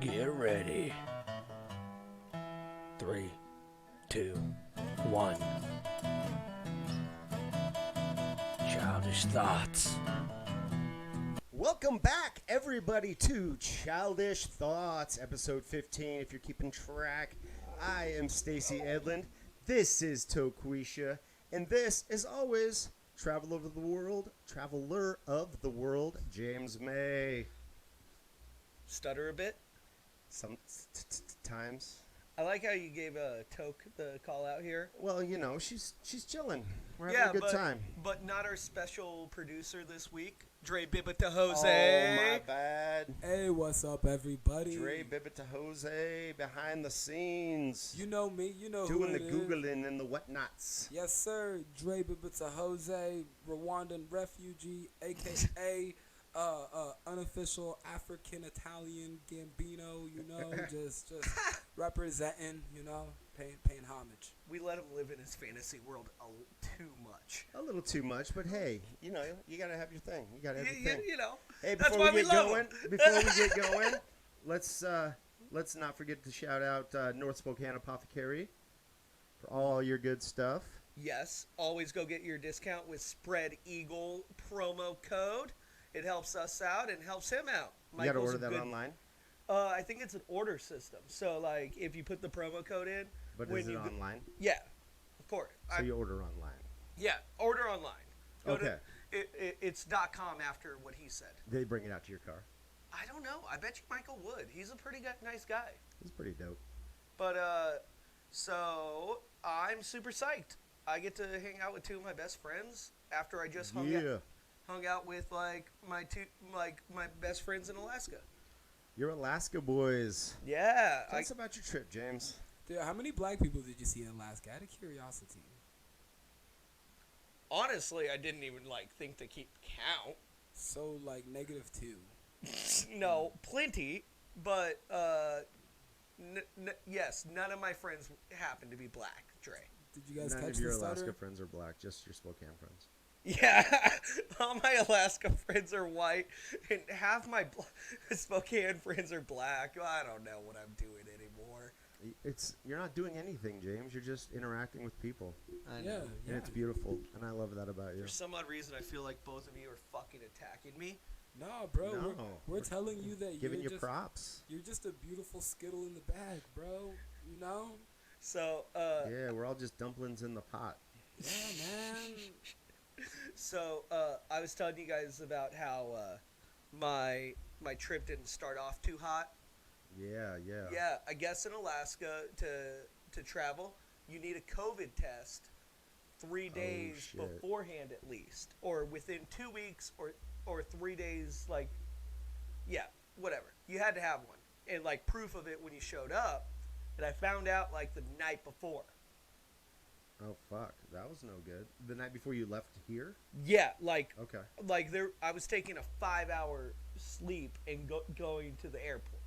Get ready. 3, 2, 1. Childish thoughts. Welcome back, everybody, to Childish Thoughts, episode 15. If you're keeping track, I am Stacey Edlund. This is Toquisha, and this, as always, traveler of the world, James May. Stutter a bit. Times. I like how you gave Toke the call out here. Well, you know, she's chilling. We're having a good time. But not our special producer this week, Drey Bibutsuhoze. Oh, my bad. Hey, what's up, everybody? Drey Bibutsuhoze behind the scenes. You know me, you know doing who the it Googling and the whatnots. Yes, sir. Drey Bibutsuhoze, Rwandan refugee, a.k.a. Unofficial African-Italian Gambino, you know, just representing, you know, paying homage. We let him live in his fantasy world too much. A little too much, but hey, you know, you gotta have your thing. You gotta have your thing. You know, Hey, that's before why we we get love going, let's not forget to shout out North Spokane Apothecary for all your good stuff. Yes, always go get your discount with Spread Eagle promo code. It helps us out and helps him out. You gotta order that online. I think it's an order system. So, like, if you put the promo code in. But is it online? Yeah, of course. So you order online. Yeah, order online. Okay. It's .com after what he said. They bring it out to your car. I don't know. I bet you Michael would. He's a pretty nice guy. It's pretty dope. But, so I'm super psyched. I get to hang out with two of my best friends after I just hung out with my best friends in Alaska. You're Alaska boys. Yeah. Tell us about your trip, James. Dude, how many black people did you see in Alaska? Out of curiosity. Honestly, I didn't even think to keep count. So -2. No, plenty, but yes, none of my friends happen to be black, Drey. Did you guys None catch of your the stutter? Alaska friends are black, just your Spokane friends. Yeah, all my Alaska friends are white, and half my Spokane friends are black. I don't know what I'm doing anymore. You're not doing anything, James. You're just interacting with people. I know. And it's beautiful, and I love that about you. For some odd reason, I feel like both of you are fucking attacking me. No, bro. No, we're telling you that giving you're you props. You're just a beautiful skittle in the bag, bro. You know? So, yeah, we're all just dumplings in the pot. Yeah, man. So, I was telling you guys about how my trip didn't start off too hot. Yeah. Yeah, I guess in Alaska to travel, you need a COVID test 3 days beforehand at least, or within 2 weeks, or 3 days. Yeah, whatever. You had to have one, and proof of it when you showed up. And I found out the night before. Oh fuck, that was no good. The night before you left here? Yeah, okay. I was taking a 5-hour sleep and going to the airport.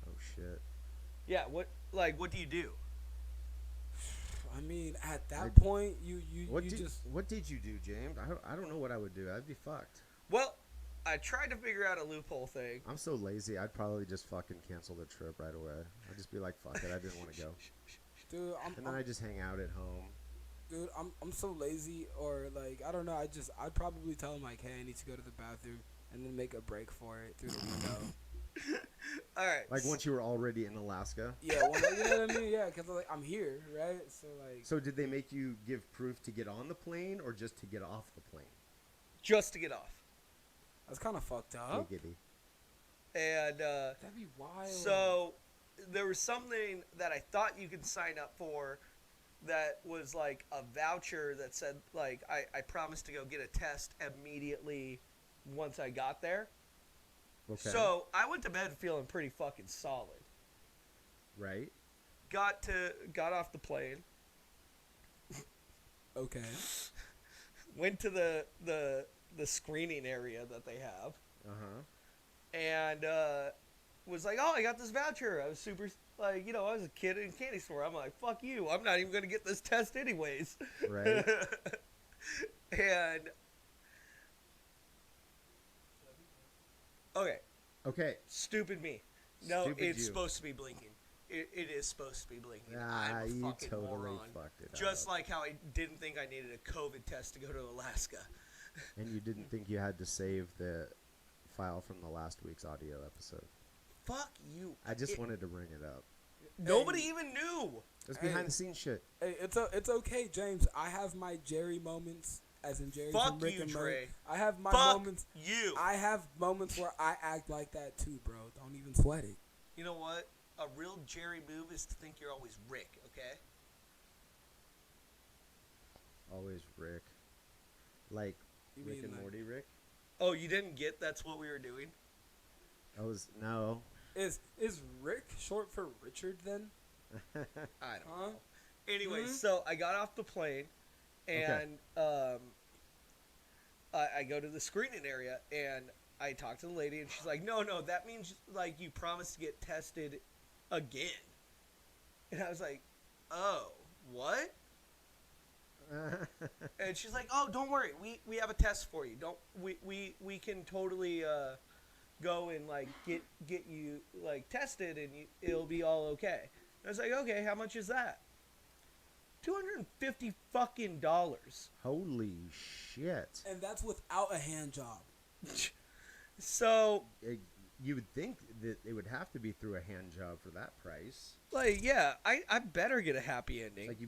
Oh shit. Yeah, what do you do? I mean, at that point, What did you do, James? I don't know what I would do. I'd be fucked. Well, I tried to figure out a loophole thing. I'm so lazy. I'd probably just fucking cancel the trip right away. I'd just be like, fuck it. I didn't want to go. Dude, then I just hang out at home. Dude, I'm so lazy, or I don't know. I'd probably tell him hey, I need to go to the bathroom, and then make a break for it through the window. All right. Once you were already in Alaska. Yeah, well, you know what I mean. Yeah, because I'm here, right? So So did they make you give proof to get on the plane, or just to get off the plane? Just to get off. That's kind of fucked up. Giggity. And that'd be wild. So there was something that I thought you could sign up for that was a voucher that said I promised to go get a test immediately once I got there. Okay. So I went to bed feeling pretty fucking solid. Right. Got off the plane. Okay. Went to the screening area that they have. And was oh, I got this voucher. I was super I was a kid in a candy store. I'm like, fuck you. I'm not even gonna get this test anyways. Right. And okay. Okay. Stupid me. No, Stupid it's you. supposed to be blinking. It is supposed to be blinking. Ah, I'm a you fucking totally moron. fucked it Just up. like how I didn't think I needed a COVID test to go to Alaska. And you didn't think you had to save the file from the last week's audio episode. Fuck you. I just wanted to bring it up. Nobody even knew. It's Hey. behind the scenes shit. Hey, it's okay, James. I have my Jerry moments, as in Jerry Fuck from Rick you, and Drey. Morty. I have my Fuck moments. you. I have moments where I act like that too, bro. Don't even sweat it. You know what? A real Jerry move is to think you're always Rick, okay? Always Rick. Like You Rick mean and like- Morty Rick? Oh, you didn't get that's what we were doing? No. Is Rick short for Richard then? I don't Huh? know. Anyway, Mhm. so I got off the plane, and I go to the screening area, and I talk to the lady, and she's like, no, that means, like, you promised to get tested again. And I was like, oh, what? And she's like, oh, don't worry, we have a test for you. We can totally go and, like, get you, like, tested, and it'll be all okay. And I was like, okay, how much is that? $250 fucking dollars. Holy shit. And that's without a hand job. So, You would think that it would have to be through a hand job for that price. like, yeah, I better get a happy ending. Like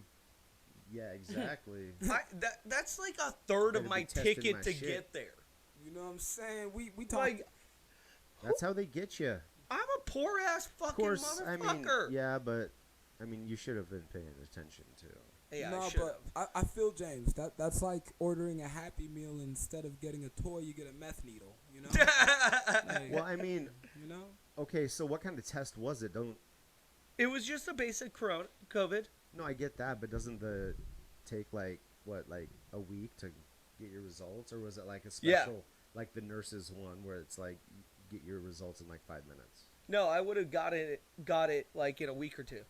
yeah, exactly. That's like a third of Better my be testing ticket my to shit. get there. You know what I'm saying? We talk. Like, That's how they get you. I'm a poor ass Of fucking course, I mean, motherfucker. yeah, but I mean, you should have been paying attention too. Yeah, no, I should but I feel James. That's like ordering a Happy Meal instead of getting a toy, you get a meth needle. You know? have. Like, Well, I mean, you know? okay, so what kind of test was it? It was just a basic COVID. No, I get that, but doesn't the take like a week to get your results, or was it like a Yeah. special, like the nurses one, where it's like you get your results in like 5 minutes? No, I would have got it like in a week or two.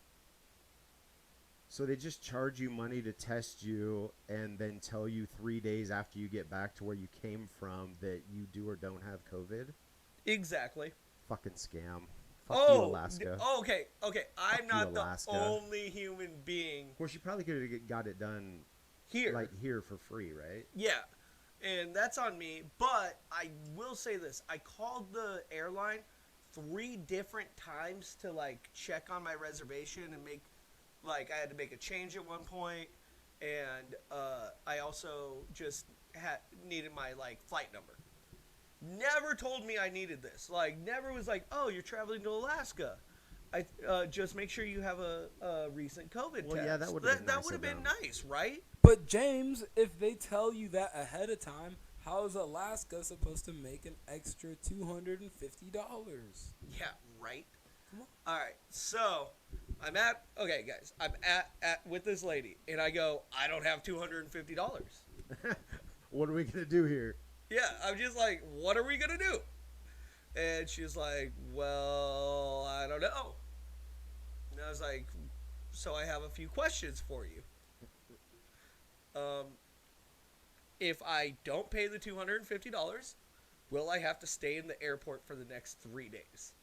So they just charge you money to test you, and then tell you 3 days after you get back to where you came from that you do or don't have COVID? Exactly. Fucking scam. Fuck you, Alaska. Okay. I'm Fuck you, not the Alaska. only human being Of course, you probably could have got it done here. like here for free, right? Yeah, and that's on me. But I will say this: I called the airline 3 different times to like check on my reservation and make, like, I had to make a change at one point, and I also just needed my like flight number. Never told me I needed this. Like, never was like, oh, you're traveling to Alaska. I just make sure you have a recent COVID Well, test. yeah, that would've been that nice would have of been them. nice, right? But James, if they tell you that ahead of time, how is Alaska supposed to make an extra $250? Yeah, right. Come on. All right, so I'm at with this lady, and I go, I don't have $250. What are we gonna do here? Yeah, I'm just like, what are we gonna do? And she's like, well, I don't know. And I was like, so I have a few questions for you. If I don't pay the $250, will I have to stay in the airport for the next 3 days?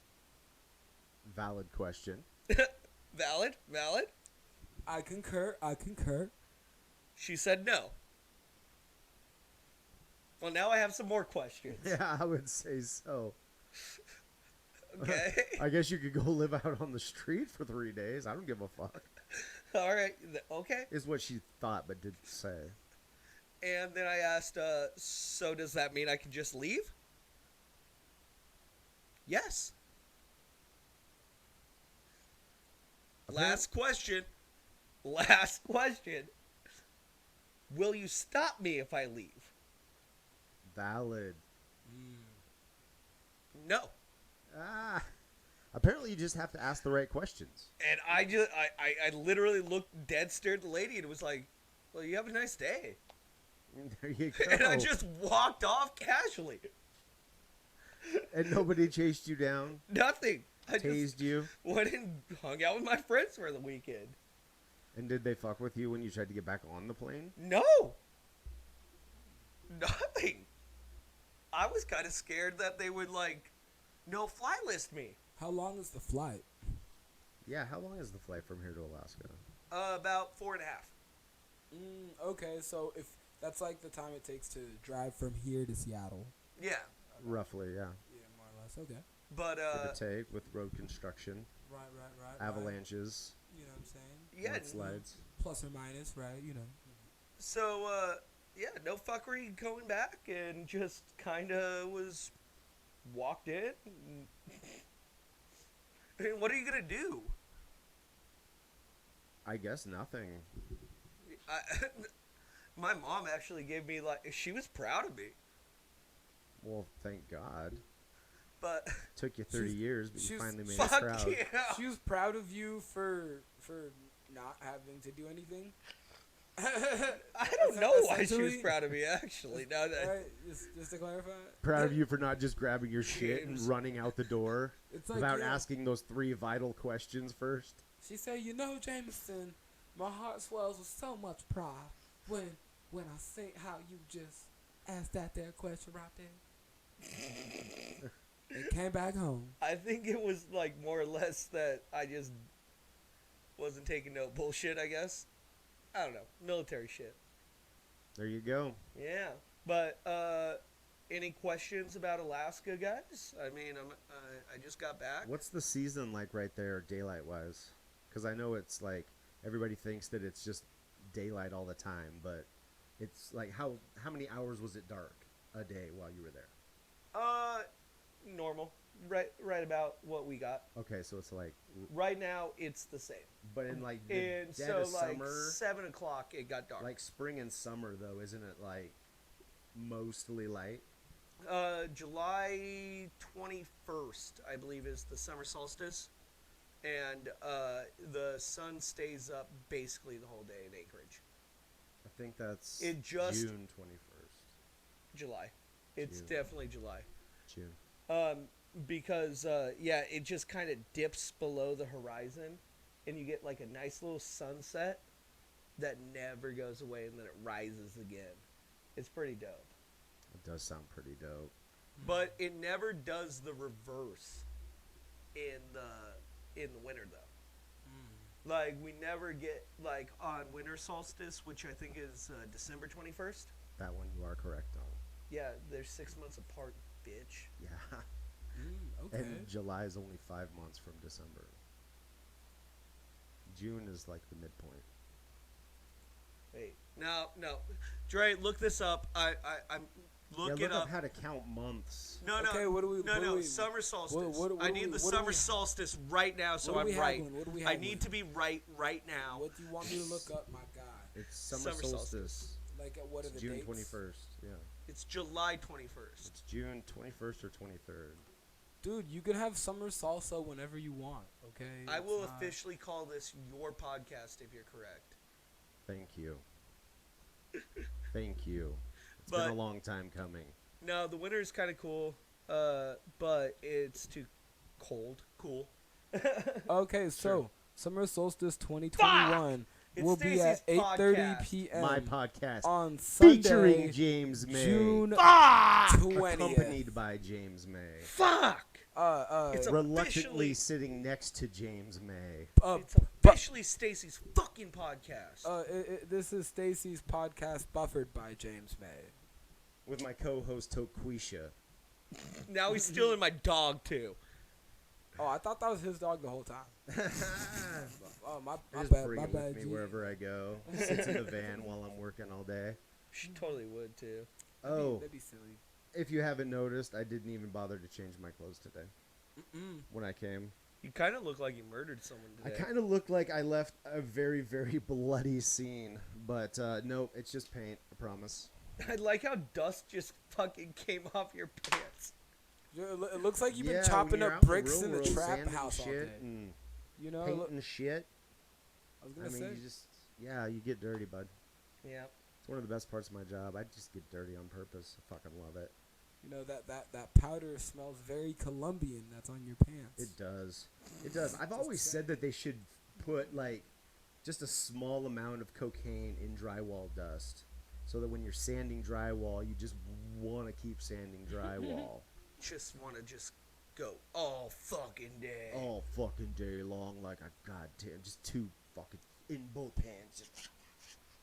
Valid question. Valid? I concur. She said no. Well, now I have some more questions. Yeah, I would say so. Okay. I guess you could go live out on the street for 3 days. I don't give a fuck. All right. Okay. Is what she thought, but didn't say. And then I asked, so does that mean I can just leave? Yes. Last question. Will you stop me if I leave? Valid. No. Ah. Apparently, you just have to ask the right questions. And I literally looked dead stared at the lady and was like, well, you have a nice day. There you go. And I just walked off casually. And nobody chased you down, Nothing. I just tased you, went and hung out with my friends for the weekend. and did they fuck with you when you tried to get back on the plane? No. Nothing. I was kind of scared that they would, like, no fly list me. How long is the flight? Yeah, how long is the flight from here to Alaska? About 4.5. Okay, so if that's like the time it takes to drive from here to Seattle. Yeah, Roughly, yeah. Yeah, more or less. Okay. but Give or take, with road construction, Right. avalanches, You know what I'm saying? yeah. mudslides. Plus or minus, right? You know. So yeah, no fuckery going back, and just kind of was walked in. I mean, what are you gonna do? I guess nothing. My mom actually gave me she was proud of me, Well, thank God. but Took you 30 years, but you she's- finally made us fuck proud. yeah. She was proud of you for not having to do anything. I don't know why she was essentially- proud of me. Actually, now that Right? Just to clarify. Proud of you for not just grabbing your shit and James. running out the door It's like, without yeah. asking those 3 vital questions first. She said, "You know, Jameson, my heart swells with so much pride when I see how you just asked that there question right there." It came back home. I think it was more or less that I just wasn't taking no bullshit. I guess I don't know, military shit. There you go. Yeah, but any questions about Alaska, guys? I mean, I just got back. What's the season like right there, daylight-wise? Because I know it's like everybody thinks that it's just daylight all the time, but it's like how many hours was it dark a day while you were there? Normal, right about what we got. Okay, so it's like, Right now, it's the same. but in like the And dead so, of summer, 7 o'clock, it got dark. like spring and summer though, isn't it like mostly light? July 21st, I believe, is the summer solstice, and the sun stays up basically the whole day in Anchorage. I think that's It just- June 21st. July, it's June. definitely July. June. Because it just kind of dips below the horizon, and you get like a nice little sunset that never goes away, and then it rises again. It's pretty dope. It does sound pretty dope. But it never does the reverse in the winter though. Like we never get like on winter solstice, which I think is December 21st. That one you are correct on. Yeah, they're 6 months apart, bitch. Yeah. Okay. And July is only 5 months from December. June is like the midpoint. Wait, no, Dre, look this up. I'm look yeah, it look up. how to count months. No, Okay, what do we- what do we- summer solstice. what I do need we- the what do summer we- solstice right now, so what do I'm we right. haggling? What do we I haggling? need to be right now. What do you want me to look up, my guy? It's summer Summer solstice. solstice. Like, what are It's the June dates? 21st. Yeah. It's July 21st. It's June 21st or 23rd. Dude, you can have summer salsa whenever you want, okay? I will It's not- officially call this your podcast if you're correct. Thank you. Thank you. It's But- been a long time coming. No, the winter is kind of cool, but it's too cold. Cool. Okay, so summer solstice 2021 It's will be at Stacey's 8:30 podcast. p.m. My podcast on featuring Sunday, James May. June Fuck! 20th. Accompanied by James May. Fuck! It's a- Reluctantly Officially- sitting next to James May. It's officially Stacey's fucking podcast. This is Stacey's podcast, buffered by James May. With my co-host Toquisha. Now he's stealing my dog too. Oh, I thought that was his dog the whole time. Oh, my Just bad, bring my him bad. with me G. wherever I go. Sits in the van while I'm working all day. She totally would too. Oh, That'd be silly. if you haven't noticed, I didn't even bother to change my clothes today when I came. You kind of look like you murdered someone I today. kind of look like I left a very, very bloody scene. But nope, it's just paint, I promise. I like how dust just fucking came off your pants. It looks like you've been Yeah, chopping when you're up out bricks real in the world, trap sanding house all shit day. and You know, painting shit. I was I gonna mean, say. you just, yeah, you get dirty, bud. Yeah. It's one of the best parts of my job. I just get dirty on purpose. I fucking love it. You know that powder smells very Colombian. That's on your pants. It does. It does. I've always said that they should put like just a small amount of cocaine in drywall dust, so that when you're sanding drywall, you just want to keep sanding drywall. Just want to just go all fucking day. All fucking day long, like a goddamn, just two fucking in both hands. Just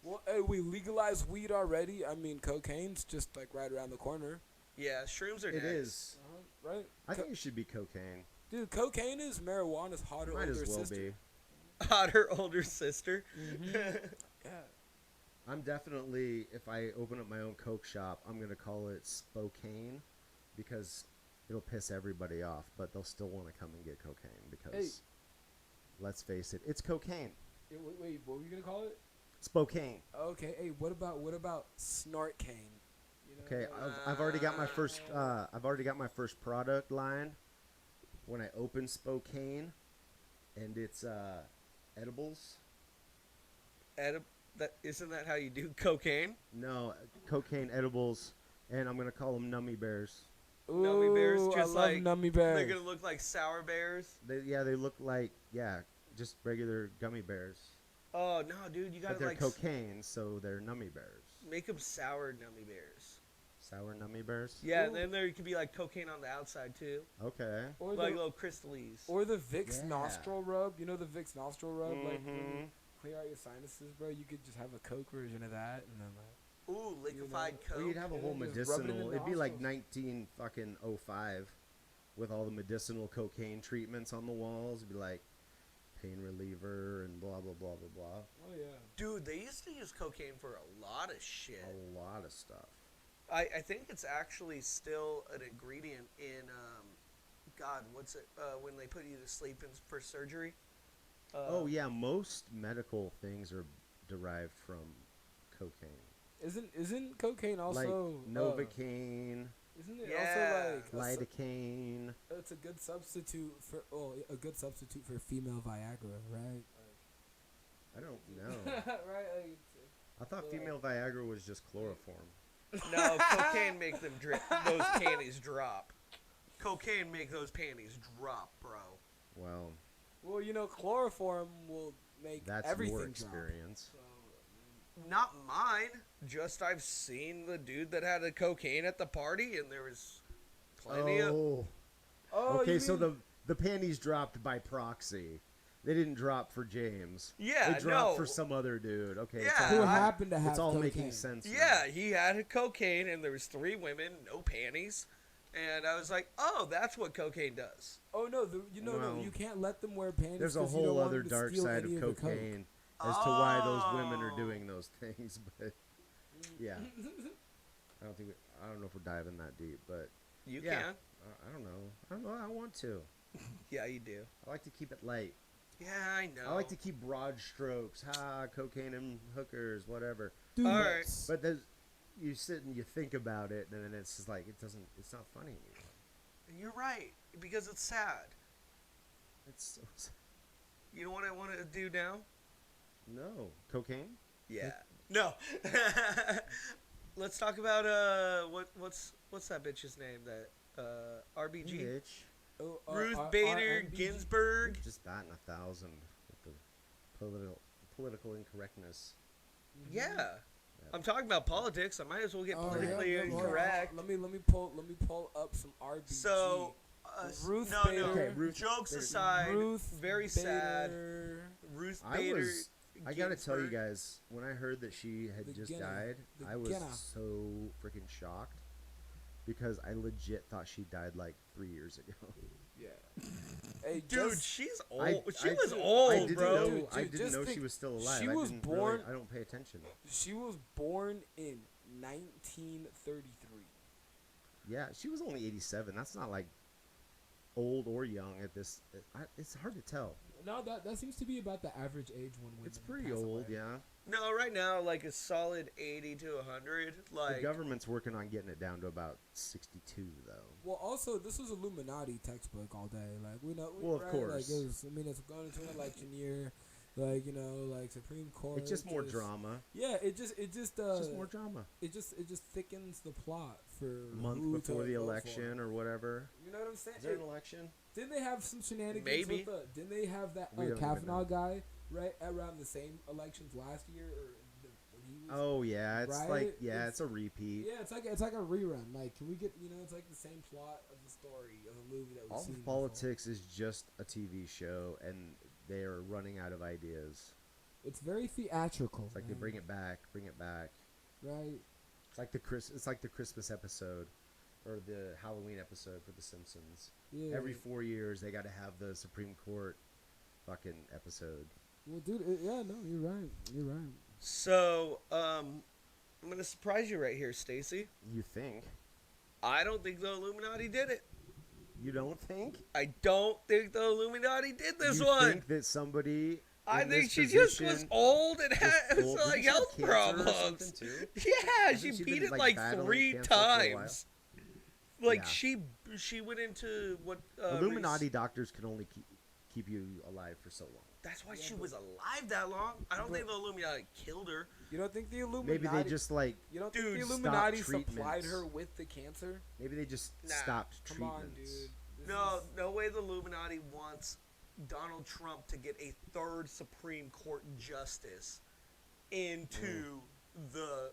Well, hey, we legalized weed already. I mean, cocaine's just like right around the corner. Yeah, shrooms are it next. is. Right? I think it should be cocaine. Dude, cocaine is marijuana's hotter Might older as well sister. be. Hotter older sister. Yeah. I'm definitely, if I open up my own coke shop, I'm gonna call it Spokane, because it'll piss everybody off, but they'll still want to come and get cocaine because, Hey. let's face it, it's cocaine. Wait, what were you gonna call it? Spokane. Okay, hey, what about snort cane? You know, Okay, like- I've already got my first. I've already got my first product line. When I open Spokane, and it's edibles. Isn't that how you do cocaine? No, cocaine edibles, and I'm gonna call them nummy bears. Nummy bears, Ooh, just I love like nummy bears. They're gonna look like sour bears. They look like just regular gummy bears, Oh no, dude, you but gotta they're like cocaine, so they're nummy bears. make them sour nummy bears. Sour nummy bears. Yeah, Ooh. and then there could be like cocaine on the outside too, Okay. or like the little crystallese. or the Vicks Yeah. nostril rub. You know the Vicks nostril rub, like when you Mhm. clear out your sinuses, bro. You could just have a Coke version of that, and then like. Ooh, liquefied know, Well, you'd coke. have a and whole then just rub it in medicinal. the It'd be like nostrils. 1905, with all the medicinal cocaine treatments on the walls. It'd be like pain reliever and blah blah blah blah blah. Oh yeah. Dude, they used to use cocaine for a lot of shit. A lot of stuff. I think it's actually still an ingredient in God, what's it when they put you to sleep for surgery? Oh yeah, most medical things are derived from cocaine. Isn't cocaine also like Novocaine, isn't it Yeah. also like lidocaine. it's a good substitute for female Viagra, right? I don't know. right, like I thought female Viagra was just chloroform. No, cocaine make them those panties drop. Cocaine make those panties drop, bro. Well, well, you know, chloroform will make that's everything your drop. experience. So, Not mine. Just I've seen the dude that had the cocaine at the party, and there was plenty of. Oh, oh, okay. you So mean- the panties dropped by proxy. They didn't drop for James. Yeah, they dropped no. for some other dude. Okay, Yeah. who it's all, happened to have it's all cocaine. making sense. now. Yeah, he had a cocaine, and there was 3 women, no panties, and I was like, "Oh, that's what cocaine does." Oh no, no, Well, you can't let them wear panties. There's a 'cause you don't whole want other them to dark steal side any of the coke. cocaine as to why those women are Oh. doing those things. But yeah, I don't know if we're diving that deep, but You yeah, can. I don't know. I want to. Yeah, you do. I like to keep it light. Yeah, I know. I like to keep broad strokes. Cocaine and hookers, whatever. Dude, All right. But you sit and you think about it, and then it's just like it's not funny anymore. You're right, because it's sad. It's so You know what I want to do now? no cocaine. Yeah. No. Let's talk about what's that bitch's name? That RBG. Bitch. Oh, Ruth Bader RBG. Ginsburg. Just batting 1,000 with the political incorrectness. Yeah. I'm talking about politics. I might as well get Oh, politically yeah, hold on. incorrect. Let me pull up some RBG. So, Ruth no, Bader. no. Okay, Ruth Jokes Bader. aside, Ruth very sad. Bader, Ruth I Bader. gotta tell you Ginsburg. guys, when I heard that she had The just Guinea. died, The I was Guinea. so freaking shocked because I legit thought she died like 3 years ago. Yeah. Hey, Dude, just, she's old. I she was didn't- old, I didn't bro. know. Dude, I dude, didn't just know she think, was still alive. she I was didn't born- I don't pay attention. she was born in 1933. Yeah, she was only 87. That's not like old or young at this. It's hard to tell. No, that seems to be about the average age when women It's pretty pass old, away. yeah. No, right now, like a solid 80 to 100. Like, The government's working on getting it down to about 62, though. Well, also, this was Illuminati textbook all day. Like, we know. Well, of right? course. Like, it's going into an election year. Like, like Supreme Court. It's just more drama. Yeah, it just It's just more drama. it just thickens the plot for A month who before to the vote for. election or whatever. You know what I'm saying? Is there an election? Didn't they have some shenanigans Maybe. with didn't they have that We don't even Kavanaugh know. guy right around the same elections last year or when he Oh yeah, it's Right? like It's- it's a repeat. Yeah, it's like a rerun. Like, can we get it's like the same plot of the story of a movie that we've All seen of politics is just a TV show, and they are running out of ideas. before. It's very theatrical. It's like they man. bring it back. Right. It's like the Christmas episode, or the Halloween episode for The Simpsons. Yeah. Every 4 years, they got to have the Supreme Court fucking episode. Well, dude, no, you're right. You're right. So, I'm gonna surprise you right here, Stacy. You think? I don't think the Illuminati did it. You don't think? I don't think the Illuminati did this you one. think that somebody? I in think this she just was position old and was had old? like Didn't she have health cancer or problems. something, too? Yeah, Hasn't she she beat been, it like, like battling 3 cancer for a while? times. Like Yeah. she went into what Illuminati doctors can only keep you alive for so long. That's why she was alive that long. I don't think the Illuminati killed her. You don't think the Illuminati? Maybe they just like You don't Dude, think the stop Illuminati supplied treatments. her with the cancer? maybe they just Nah. stopped Come treatments. on, dude. This No, is- no way the Illuminati wants Donald Trump to get a third Supreme Court justice into the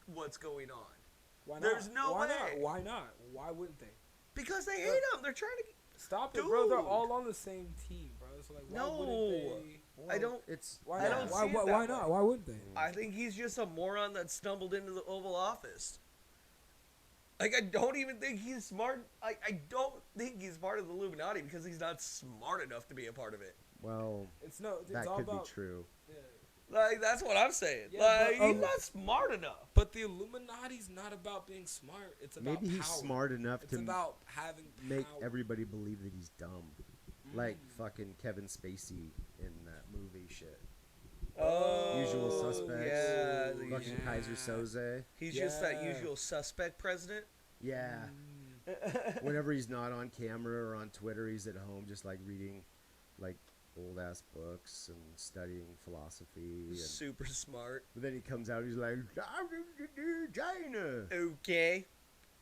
what's going on. Why not? There's no Why way. Not? Why not? Why wouldn't they? Because they hate him. They're trying to. Stop it, bro. They're Dude. all on the same team, bro. So like, why No. wouldn't they? I don't. It's Why I not? don't Why, see it why, that why way. not? Why wouldn't they? I think he's just a moron that stumbled into the Oval Office. Like, I don't even think he's smart. I don't think he's part of the Illuminati because he's not smart enough to be a part of it. well, It's no. It's that all could about. be true. Yeah. Like, that's what I'm saying. Yeah, like, but, he's not smart enough. But the Illuminati's not about being smart. It's about Maybe he's power. smart enough It's to about having make power. everybody believe that he's dumb, like fucking Kevin Spacey in that movie shit. Oh, Usual Suspects. Yeah, the Fucking usual- Kaiser Soze. he's just that Yeah. usual suspect president. Yeah. Whenever he's not on camera or on Twitter, he's at home just like reading like old ass books and studying philosophy. And, Super smart. but then he comes out, he's like, China. Okay.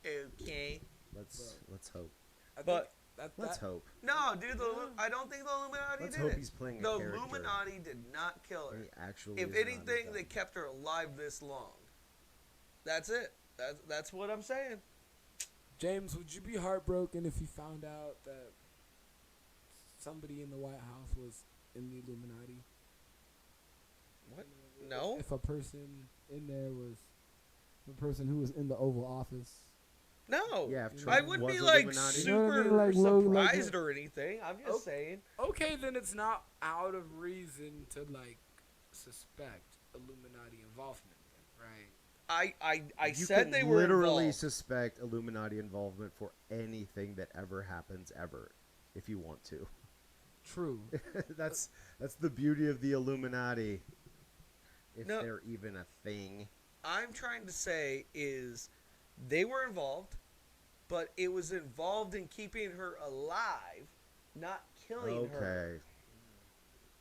Okay. Let's hope. I think But- Let's that, hope. No, dude, I don't think the Illuminati Let's did hope it. he's playing a The character. Illuminati did not kill her. He actually If is not anything, dumb. they kept her alive this long. That's it. That's what I'm saying. James, would you be heartbroken if you found out that somebody in the White House was in the Illuminati? What? No. If a person in there was the person who was in the Oval Office. No. Yeah, if I Trump I wouldn't was be like Illuminati. You know what I super mean? Like, like- surprised or anything. I'm just Oh. saying. Okay, then it's not out of reason to like suspect Illuminati involvement, then, right? I You said can they were literally involved. suspect Illuminati involvement for anything that ever happens ever, if you want to. True. that's the beauty of the Illuminati. If No. they're even a thing. I'm trying to say is they were involved, but it was involved in keeping her alive, not killing her. Okay.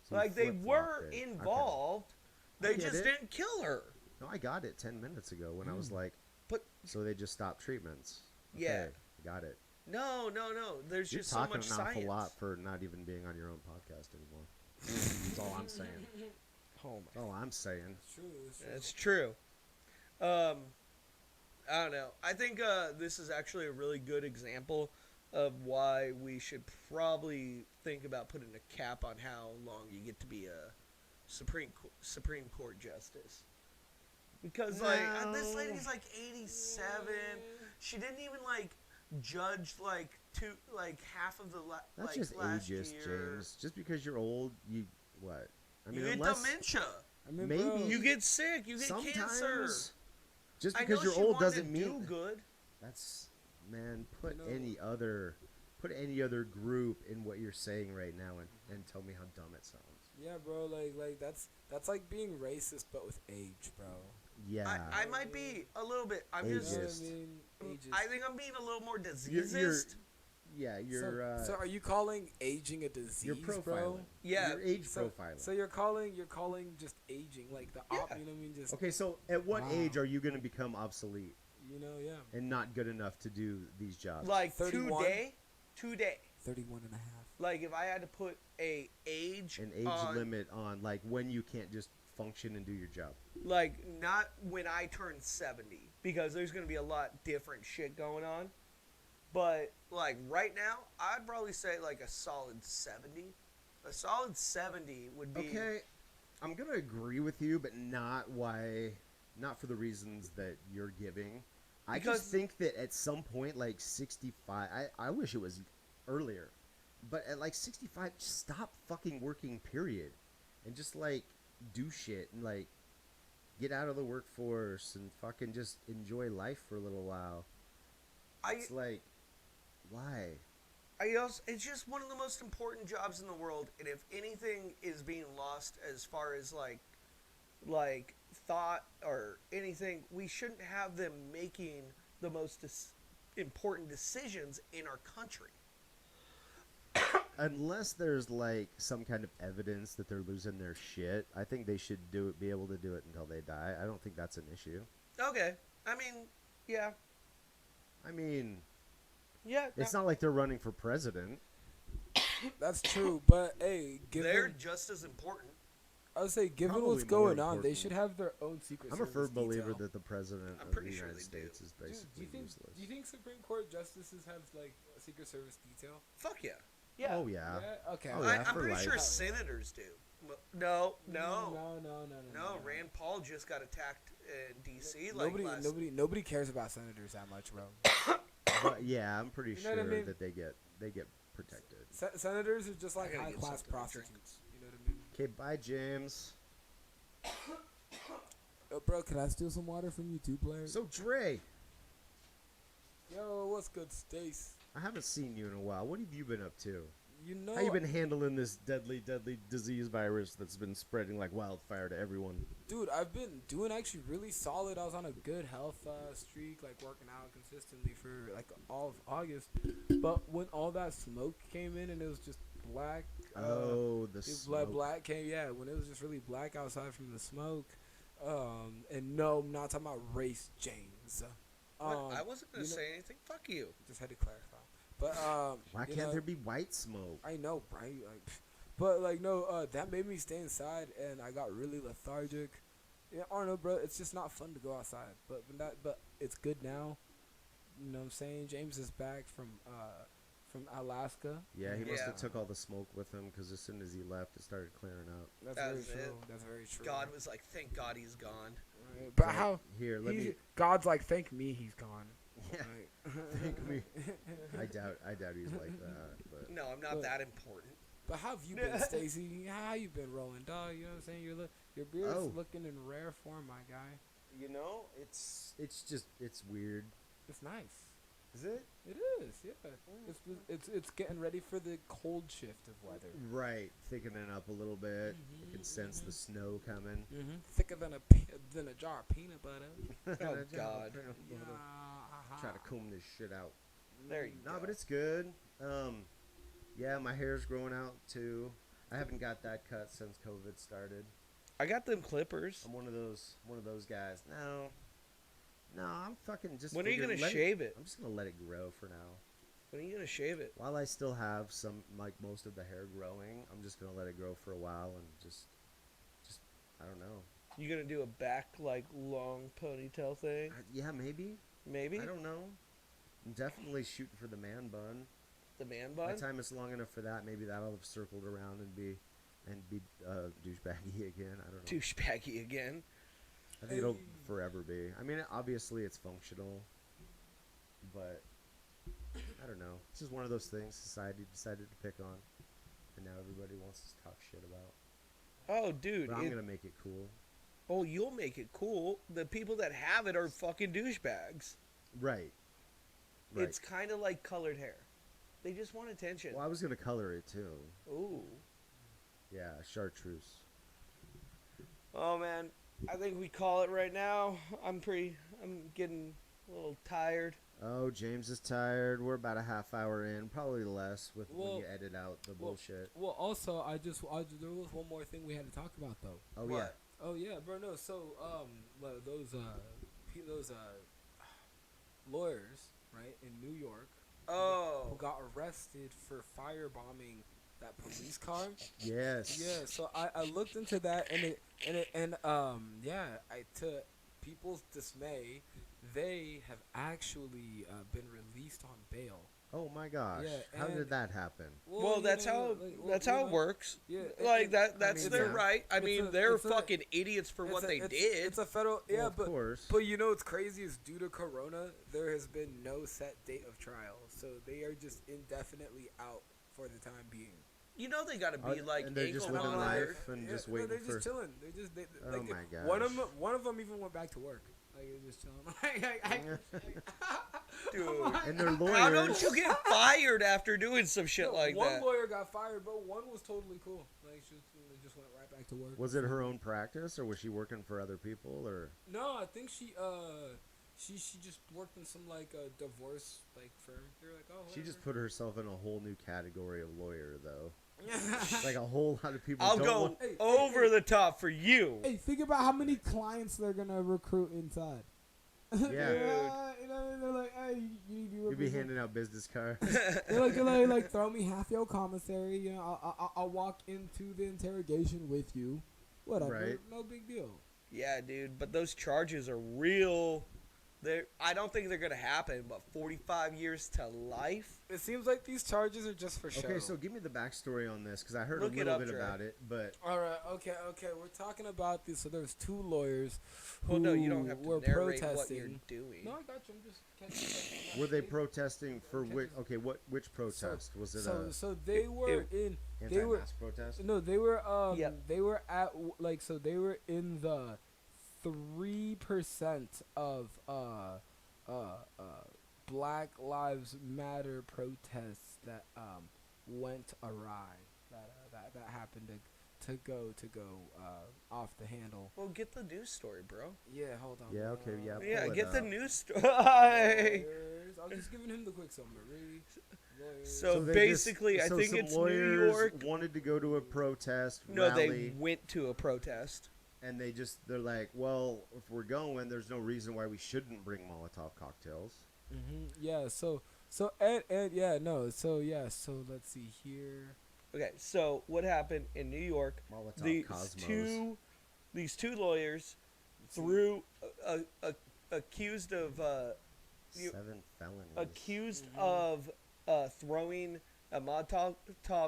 So you Like they flip-flopped were it. Okay. involved. I They get just it. didn't kill her. No, I got it 10 minutes ago when I was like, But so they just stopped treatments. Okay, Yeah. got it. No. There's You're just so talking much an science. awful lot for not even being on your own podcast anymore. That's all I'm saying. Oh That's all I'm saying. It's true. It's true. That's true. I don't know. I think this is actually a really good example of why we should probably think about putting a cap on how long you get to be a Supreme Court justice. Because this lady's like 87. She didn't even like judge like half of the That's like just last ageist, year. James. Just because you're old, you what? I mean, You get unless dementia. I mean, maybe bro, You get sick. You get sometimes cancer. just I because know you're she old wanted doesn't to mean do good. that's man. Put No. any other group in what you're saying right now and tell me how dumb it sounds. yeah, bro. Like that's like being racist, but with age, bro. Yeah, I might be a little bit. I'm You know just. what Ageist. I mean? Ageist. I think I'm being a little more you're diseasist. you're so are you calling aging a disease, you're bro? profiling. Yeah. You're age So, profiling. so you're calling just aging like the Yeah. you know what I mean? Just Okay, so at what Wow. age are you going to become obsolete yeah. and not good enough to do these jobs? Like 31? today. 31 and a half. Like if I had to put a age An age on, limit on like when you can't just function and do your job. Like, not when I turn 70, because there's going to be a lot different shit going on. But, like, right now, I'd probably say, like, a solid 70. A solid 70 would be... Okay, I'm going to agree with you, but not for the reasons that you're giving. I just think that at some point, like 65, I wish it was earlier. But at like 65, stop fucking working, period. And just, like, do shit and, like, get out of the workforce and fucking just enjoy life for a little while. It's like, why? It's just one of the most important jobs in the world, and if anything is being lost as far as, like thought or anything, we shouldn't have them making the most important decisions in our country. Unless there's like some kind of evidence that they're losing their shit, I think they should be able to do it until they die. I don't think that's an issue. Okay. I mean, yeah. Yeah. It's not like they're running for president. That's true, but hey, they're just as important. I would say, given Probably what's more going on, important. they should have their own secret I'm a service firm believer detail. that the president I'm of the pretty sure United they do. States is Dude, basically useless. do you think Supreme Court justices have like a secret service detail? Fuck yeah. Yeah. Oh yeah. Okay. Oh, yeah. I'm for pretty life. sure Hell yeah. senators do. No. No. Rand Paul just got attacked in D.C. like last... Nobody cares about senators that much, bro. But yeah, I'm pretty You know what sure I mean? that they get protected. Senators are just like I gotta high get class something to drink. prostitutes. You know what I mean? Okay, bye, James. Bro, can I steal some water from you too, player? So Drey, Yo, what's good, Stace? I haven't seen you in a while. What have you been up to? You know, How you been handling this deadly disease virus that's been spreading like wildfire to everyone? dude, I've been doing actually really solid. I was on a good health streak, like working out consistently for like all of August. But when all that smoke came in and it was just black, The smoke. black came. Yeah, when it was just really black outside from the smoke. And no, I'm not talking about race, James. I wasn't going to say anything. Fuck you. Just had to clarify. But Why can't there be white smoke? I know, right? Like, but like no, that made me stay inside, and I got really lethargic. Yeah, I don't know, bro. It's just not fun to go outside. But it's good now. You know what I'm saying? James is back from Alaska. Yeah, he must Yeah. have took all the smoke with him because as soon as he left, it started clearing out. That's That's very it. true. That's very true. God was like, thank God he's gone. Right. But So, how? Here, let me. God's like, thank me, he's gone. Yeah, Right. thank me. I doubt he's like that. But No, I'm not But- that important. But how have you been, Stacy? How you been rolling, dog? You know what I'm saying? Your beard's looking in rare form, my guy. you know, it's weird. It's nice. Is it? It is, yeah. It's getting ready for the cold shift of weather. Right, thickening up a little bit. I can sense the snow coming. Thicker than a jar of peanut butter. Oh, God. Try to comb this shit out. There you No, go. but it's good. Yeah, my hair's growing out too. I haven't got that cut since COVID started. I got them clippers. I'm one of those guys. No, I'm fucking just. When are you figuring- going to shave it? I'm just gonna let it grow for now. When are you going to shave it? While I still have some, like most of the hair growing, I'm just gonna let it grow for a while and just I don't know. You going to do a back, like, long ponytail thing? Yeah, maybe. Maybe? I don't know. I'm definitely shooting for the man bun. The man By bun? the time it's long enough for that, maybe that'll have circled around and be douchebaggy again. I don't know. Douchebaggy again. I think it'll forever be. I mean, obviously it's functional, but I don't know. It's just one of those things society decided to pick on, and now everybody wants to talk shit about. Oh, dude. But I'm gonna make it cool. Oh, you'll make it cool. The people that have it are fucking douchebags. Right. It's kind of like colored hair. They just want attention. Well, I was gonna color it too. Ooh. Yeah, chartreuse. Oh, man. I think we call it right now. I'm getting a little tired. Oh, James is tired. We're about a half hour in, probably less when you edit out the bullshit. Well, also, there was one more thing we had to talk about though. Oh What? yeah. Oh yeah, bro. No, so those lawyers, right, in New York, Oh. who got arrested for firebombing that police car. Yes. Yeah, so I looked into that and yeah, I to people's dismay, they have actually been released on bail. Oh my gosh. Yeah, How and- did that happen? Well, you that's know, how like, that's you how it know, works. Yeah, Like that's mean, their yeah. right. I It's mean, a- they're it's a- fucking idiots for what they did. It's a federal, yeah, Well, of but course. but you know what's crazy is due to Corona, there has been no set date of trial, so they are just indefinitely out for the time being. You know they got to be like and they're just ankle living monitored. life and Yeah, just no, waiting they're for. just chilling. They're just Oh like, my gosh. One of them even went back to work. Like they're just chilling. Dude, And they're lawyers. how don't you get fired after doing some shit No, like one that? lawyer got fired, but one was totally cool. Like she just went right back to work. Was it her own practice, or was she working for other people, or? No, I think she just worked in some like divorce like firm. They're like, oh, She just whatever. put herself in a whole new category of lawyer, though. Like a whole lot of people. I'll don't go want- Hey, over hey. the top for you. Hey, think about how many clients they're gonna recruit inside. Yeah. You know, they're like, hey, you need to be You'd be represented. handing out business cards. They're like, throw me half your commissary. You know, I'll walk into the interrogation with you. Whatever, Right. no big deal. Yeah, dude, but those charges are real. I don't think they're gonna happen, but 45 years to life. It seems like these charges are just for show. Okay, so give me the backstory on this, because I heard Look a it little up, bit Dre. about it, but All right, okay. We're talking about this. So there's two lawyers who Well, no, you don't have to were narrate protesting. what you're doing. No, I got you. I'm just catching. were they protesting for Okay. which? Okay, which protest was it? So they were in. They were Anti-mask protest. no. They were Yep. They were at like so. They were in the 3% of Black Lives Matter protests that went awry. That happened to go off the handle. Well, get the news story, bro. Yeah, hold on. Yeah, okay, yeah. Yeah, Pull it get the up. news story. Lawyers. I was just giving him the quick summary. Lawyers. So they basically, just, I think some it's New lawyers York. wanted to go to a protest No, rally, they went to a protest. and they're like, well, if we're going, there's no reason why we shouldn't bring Molotov cocktails. Yeah. So and yeah no. So let's see here. Okay, so what happened in New York? Molotov Cosmos. These two lawyers threw accused of you- 7 felonies. accused of throwing a Molotov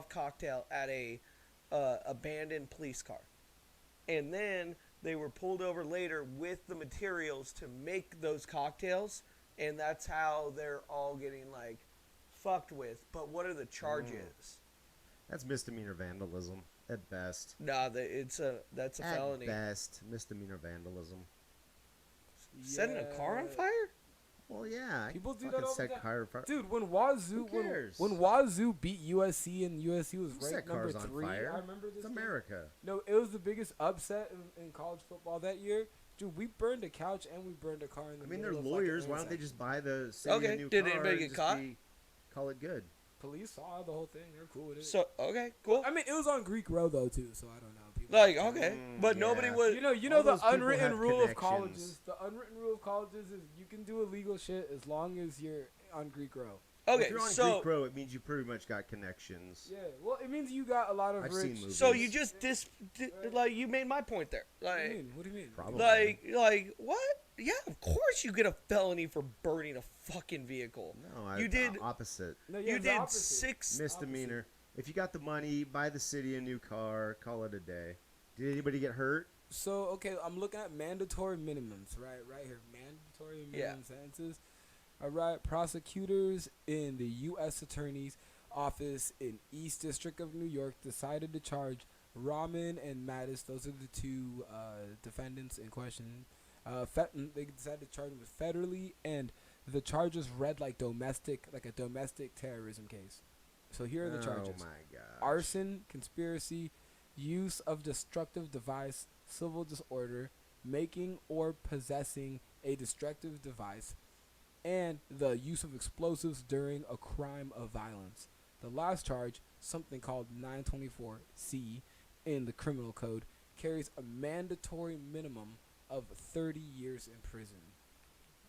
cocktail at a abandoned police car, and then they were pulled over later with the materials to make those cocktails, and that's how they're all getting like fucked with. But what are the charges? That's misdemeanor vandalism at best. Nah, that's a felony. At best, misdemeanor vandalism. Setting a car on Yeah. fire? Well, yeah. People do fucking that all the set time. car fire. Dude, when Wazoo Who cares? when Wazoo beat USC and USC was Who ranked set number cars on 3, fire? I remember this. It's game. America. No, it was the biggest upset in college football that year. Dude, we burned a couch and we burned a car in the I mean, they're middle of, like, an lawyers. Why don't they intersection. just buy the city Okay, a new did car anybody and get just caught? call it good? Police saw the whole thing. They're cool with it. So okay, cool. I mean, it was on Greek Row though too, so I don't know. People Like okay, but yeah. nobody was. You know All the those people unwritten have rule of connections. colleges. The unwritten rule of colleges is you can do illegal shit as long as you're on Greek Row. Okay, if you're on so Greek Row, it means you pretty much got connections. Yeah, well, it means you got a lot of I've rich. seen movies. so you just like you made my point there. What do you Like mean? What do you mean? Probably. like what? Yeah, of course you get a felony for burning a fucking vehicle. No, You did- opposite. No, yeah, You the did opposite. 6. Misdemeanor. If you got the money, buy the city a new car, call it a day. Did anybody get hurt? So okay, I'm looking at mandatory minimums, right here, mandatory minimum Yeah. sentences. All right, prosecutors in the U.S. Attorney's Office in East District of New York decided to charge Rahman and Mattis. Those are the two defendants in question. They decided to charge them with federally, and the charges read like a domestic terrorism case. So here are the charges: Oh my god. arson, conspiracy, use of destructive device, civil disorder, making or possessing a destructive device, and the use of explosives during a crime of violence. The last charge, something called 924C in the criminal code, carries a mandatory minimum of 30 years in prison.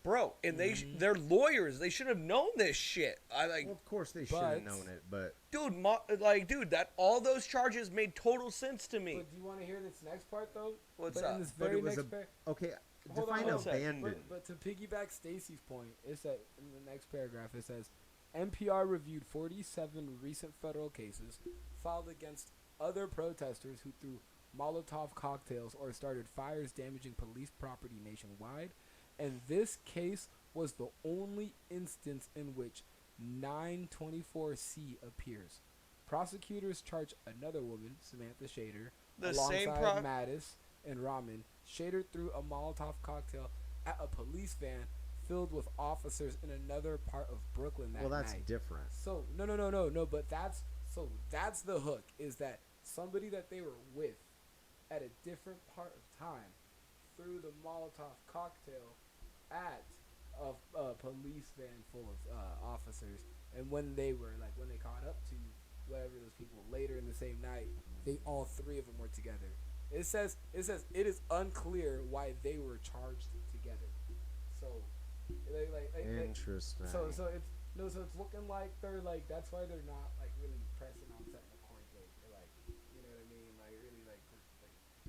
bro, and they're lawyers. They should have known this shit. Well, of course they should have known it, but dude, that all those charges made total sense to me. But do you want to hear this next part though? What's but up? In this but very it was next okay. Hold Define on. abandoned. But to piggyback Stacy's point, it said in the next paragraph it says, NPR reviewed 47 recent federal cases filed against other protesters who threw Molotov cocktails or started fires damaging police property nationwide, and this case was the only instance in which 924C appears. Prosecutors charged another woman, Samantha Shader, alongside Mattis and Rahman. Shader threw a Molotov cocktail at a police van filled with officers in another part of Brooklyn that night. Well, that's different. So no, but that's the hook, is that somebody that they were with at a different part of time threw the Molotov cocktail at a police van full of officers, and when they caught up to whatever those people later in the same night, all three of them were together. It says it is unclear why they were charged together. So Interesting. So it's looking like they're like, that's why they're not like really pressing on setting a court date. They're like, you know what I mean? Like really like.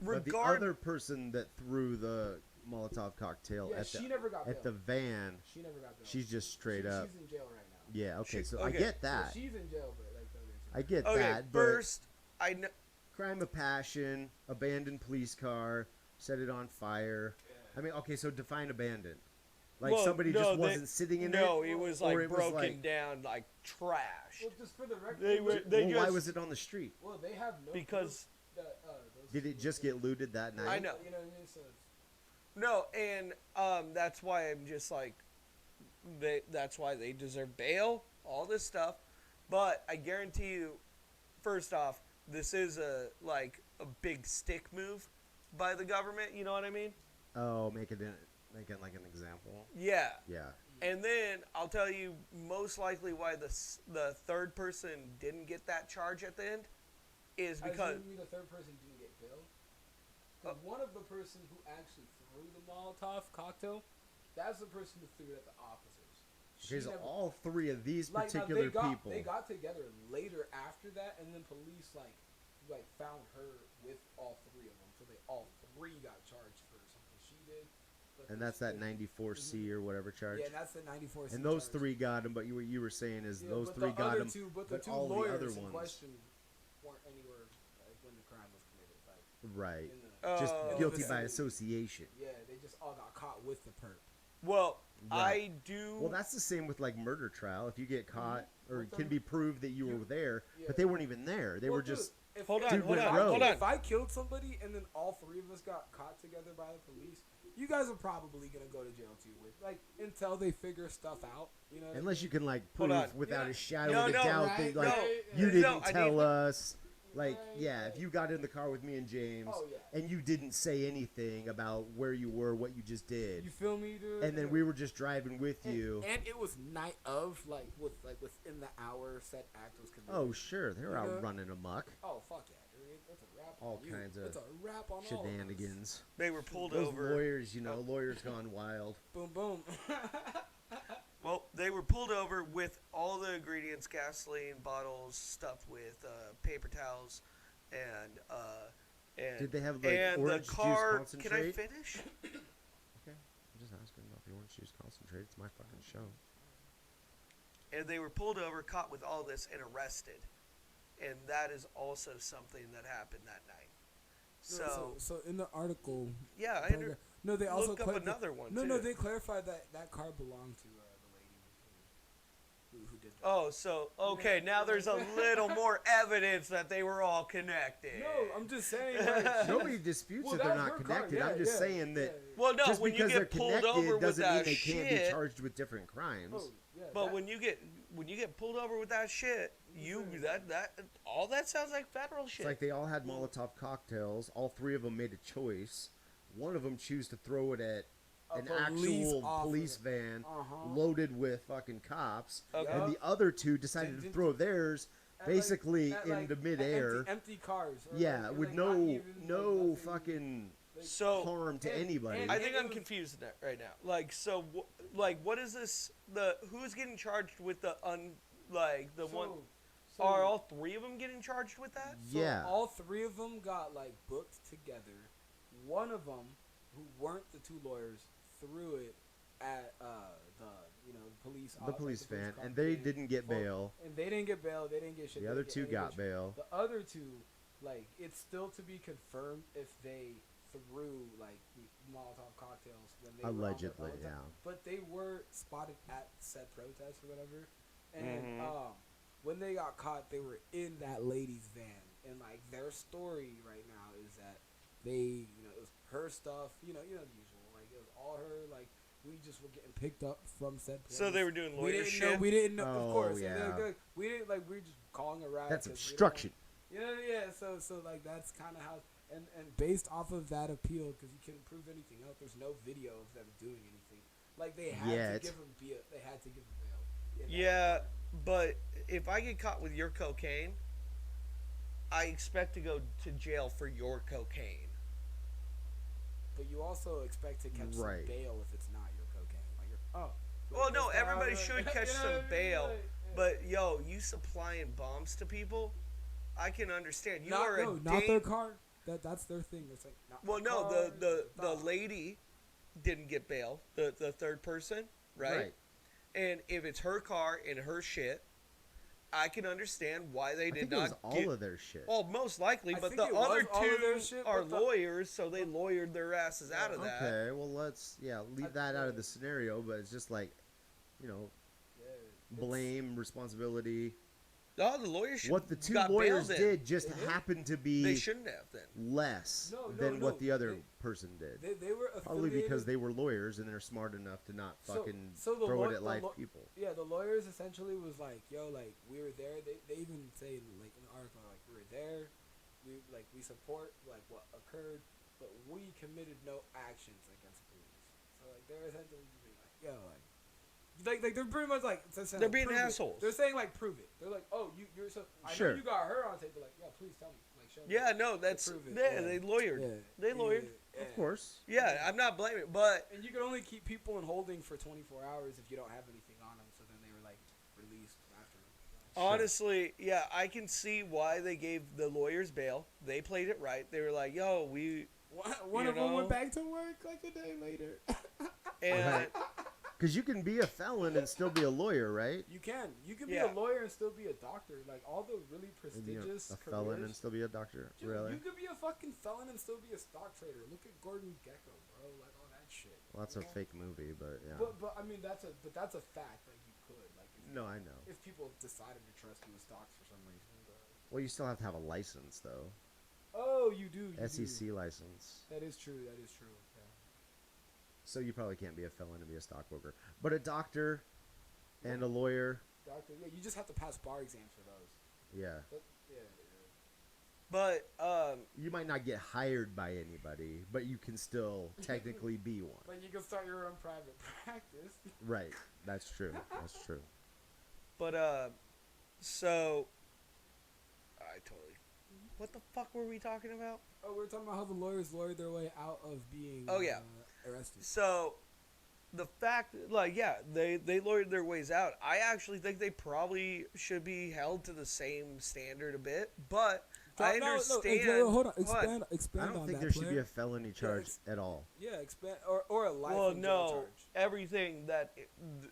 But the other person that threw the Molotov cocktail she never got at bail. the van, She never got bail. she's just straight up. She's in jail right now. Yeah. Okay. So okay. I get that. So she's in jail, but like the other two. I get Okay, that. first, I know. Crime of passion, abandoned police car, set it on fire. I mean, okay, so define abandoned. Like somebody just wasn't sitting in it? No, it was like it was broken like- down like trash. Well, just for the record, Why was it on the street? well, they have no. Because those Did it just get looted that night? I know. You know what I mean? So No, and that's why I'm just like, that's why they deserve bail, all this stuff. But I guarantee you, first off, this is a big stick move by the government. You know what I mean? Oh, make it like an example. Yeah. Yeah. And then I'll tell you most likely why the third person didn't get that charge at the end is because the third person didn't get bail. Because one of the person who actually threw the Molotov cocktail, that's the person who threw it at the officers. Okay, so all three of these particular people. They got together later after that, and then police found her with all three of them. So they all three got charged for something she did. And that's that 94C or whatever charge. Yeah, that's the 94C. And those charge. three got him, but you were saying is those but three the got other him, two, but but the two all the lawyers other in ones. question weren't anywhere when the crime was committed. Right. In the, Just Oh, guilty okay. by association. yeah, they just all got caught with the perp. well, Right. I do. Well, that's the same with like murder trial. If you get caught or it Well, can be proved that you were there, yeah. but they weren't even there. They Well, were dude, just Hold on, Dude, hold with on, road. hold on. If I killed somebody and then all three of us got caught together by the police, you guys are probably gonna go to jail too. Until they figure stuff out. You know. unless you can like Hold prove on. without Yeah. a shadow No, of a no, doubt right, that like no, you no, didn't I tell need- us. Like, Right, yeah, right. if you got in the car with me and James, Oh, yeah. and you didn't say anything about where you were, what you just did, You feel me, dude? and then we were just driving with you. And it was night of, within the hour set act was committed. Oh, sure, they were out Yeah. running amok. Oh, fuck yeah, dude. That's a wrap All on you. kinds of That's a wrap on all of us. Shenanigans. They were pulled Those over. lawyers, lawyers gone wild. Boom, boom. Well, they were pulled over with all the ingredients: gasoline bottles stuffed with paper towels, and Did they have, like, and orange the juice car. Can I concentrate? finish? Okay, I'm just asking about the orange juice concentrate. It's my fucking show. And they were pulled over, caught with all this, and arrested. And that is also something that happened that night. So in the article, Yeah, I under, no, they also look up another one. No, too. no, they clarified that car belonged to the lady who did that. Oh, so okay, now there's a little more evidence that they were all connected. No, I'm just saying. Like, Nobody disputes Well, that they're that's not her car, connected. yeah, I'm just yeah, saying that yeah. Well, no, just when you because they're get pulled connected over with doesn't mean that they can't be shit. charged with different crimes. Oh, yeah, But that- when you get pulled over with that shit, that all that sounds like federal shit. It's like they all had Molotov cocktails. All three of them made a choice. One of them chose to throw it at A an police actual officer. police van Uh-huh. loaded with fucking cops. Okay. And the other two decided to Didn't- throw theirs at, basically at, in the midair. empty cars. Or Yeah, like, with like, not no even, like, nothing. fucking So harm to anybody. I think I'm confused right now. Like, so, what is this? Who's getting charged with the one? Are all three of them getting charged with that? So Yeah. all three of them got like booked together. One of them, who weren't the two lawyers, threw it at the police. The police fan, cop and they thing. didn't get bail. And they didn't get bail. They didn't get shit. The They other didn't two get any got shit. bail. The other two, like, it's still to be confirmed if they threw like Molotov cocktails when they Allegedly, were yeah. But they were spotted at said protest or whatever, and when they got caught, they were in that lady's van, and like their story right now is that they, it was her stuff, the usual, like it was all her, like we just were getting picked up from said place. So they were doing lawyer shit. We didn't know, Oh, of course. yeah. We didn't like we were just calling a ride. That's 'cause obstruction. Yeah. So like that's kind of how, and based off of that appeal, because you couldn't prove anything else. There's no video of them doing anything. Like they had to give him bail. They had to give him bail. Yeah, but if I get caught with your cocaine, I expect to go to jail for your cocaine. But you also expect to catch some bail if it's not your cocaine. Like Well, no, everybody should catch some bail. But yo, you supplying bombs to people, I can understand. You are not their car. That's their thing. It's like the lady didn't get bail. The third person, right? And if it's her car and her shit, I can understand why they did not it was all of their shit. Well, most likely, but the other two are lawyers, so they lawyered their asses out of that. Okay, well let's leave that out of the scenario, but it's just like, blame, responsibility. No, the lawyers should. What the two lawyers did just happened to be they shouldn't have then less than what the other person did. They were probably because they were lawyers and they're smart enough to not fucking throw it at live people. Yeah, the lawyers essentially was like, yo, like we were there. They even say like in the article, like we were there, we support like what occurred, but we committed no actions against police. So like they're essentially being like, yo, like they're pretty much like they're being assholes. They're saying like prove it. They're like, oh, you're so I know you got her on tape, but like, yeah, please tell me, like show me. Yeah, no, that's they lawyered. They lawyered. Of course. Yeah, I'm not blaming, but and you can only keep people in holding for 24 hours if you don't have anything on them. So then they were like released after. Honestly, yeah, I can see why they gave the lawyers bail. They played it right. They were like, yo, one of them went back to work like a day later. And because you can be a felon and still be a lawyer, right? You can be a lawyer and still be a doctor. Like all the really prestigious a felon and still be a doctor. Dude, really? You could be a fucking felon and still be a stock trader. Look at Gordon Gekko, bro. Like all that shit. Well, that's a fake movie, but yeah. But I mean that's a fact. Like you could like. I know. If people decided to trust you with stocks for some reason. Well, you still have to have a license though. Oh, you do. SEC license. That is true. Yeah. So you probably can't be a felon and be a stockbroker, but a doctor and a lawyer. Doctor, yeah, you just have to pass bar exams for those. Yeah. But you might not get hired by anybody, but you can still technically be one. But you can start your own private practice. Right. That's true. That's true. But so I totally. What the fuck were we talking about? Oh, we were talking about how the lawyers lawyered their way out of being arrested. So the fact, like, yeah, they lawyered their ways out. I actually think they probably should be held to the same standard a bit, but I understand. No, hold on, expand I don't on think that, there should be a felony charge at all. Yeah, expand or a life in jail charge. Everything that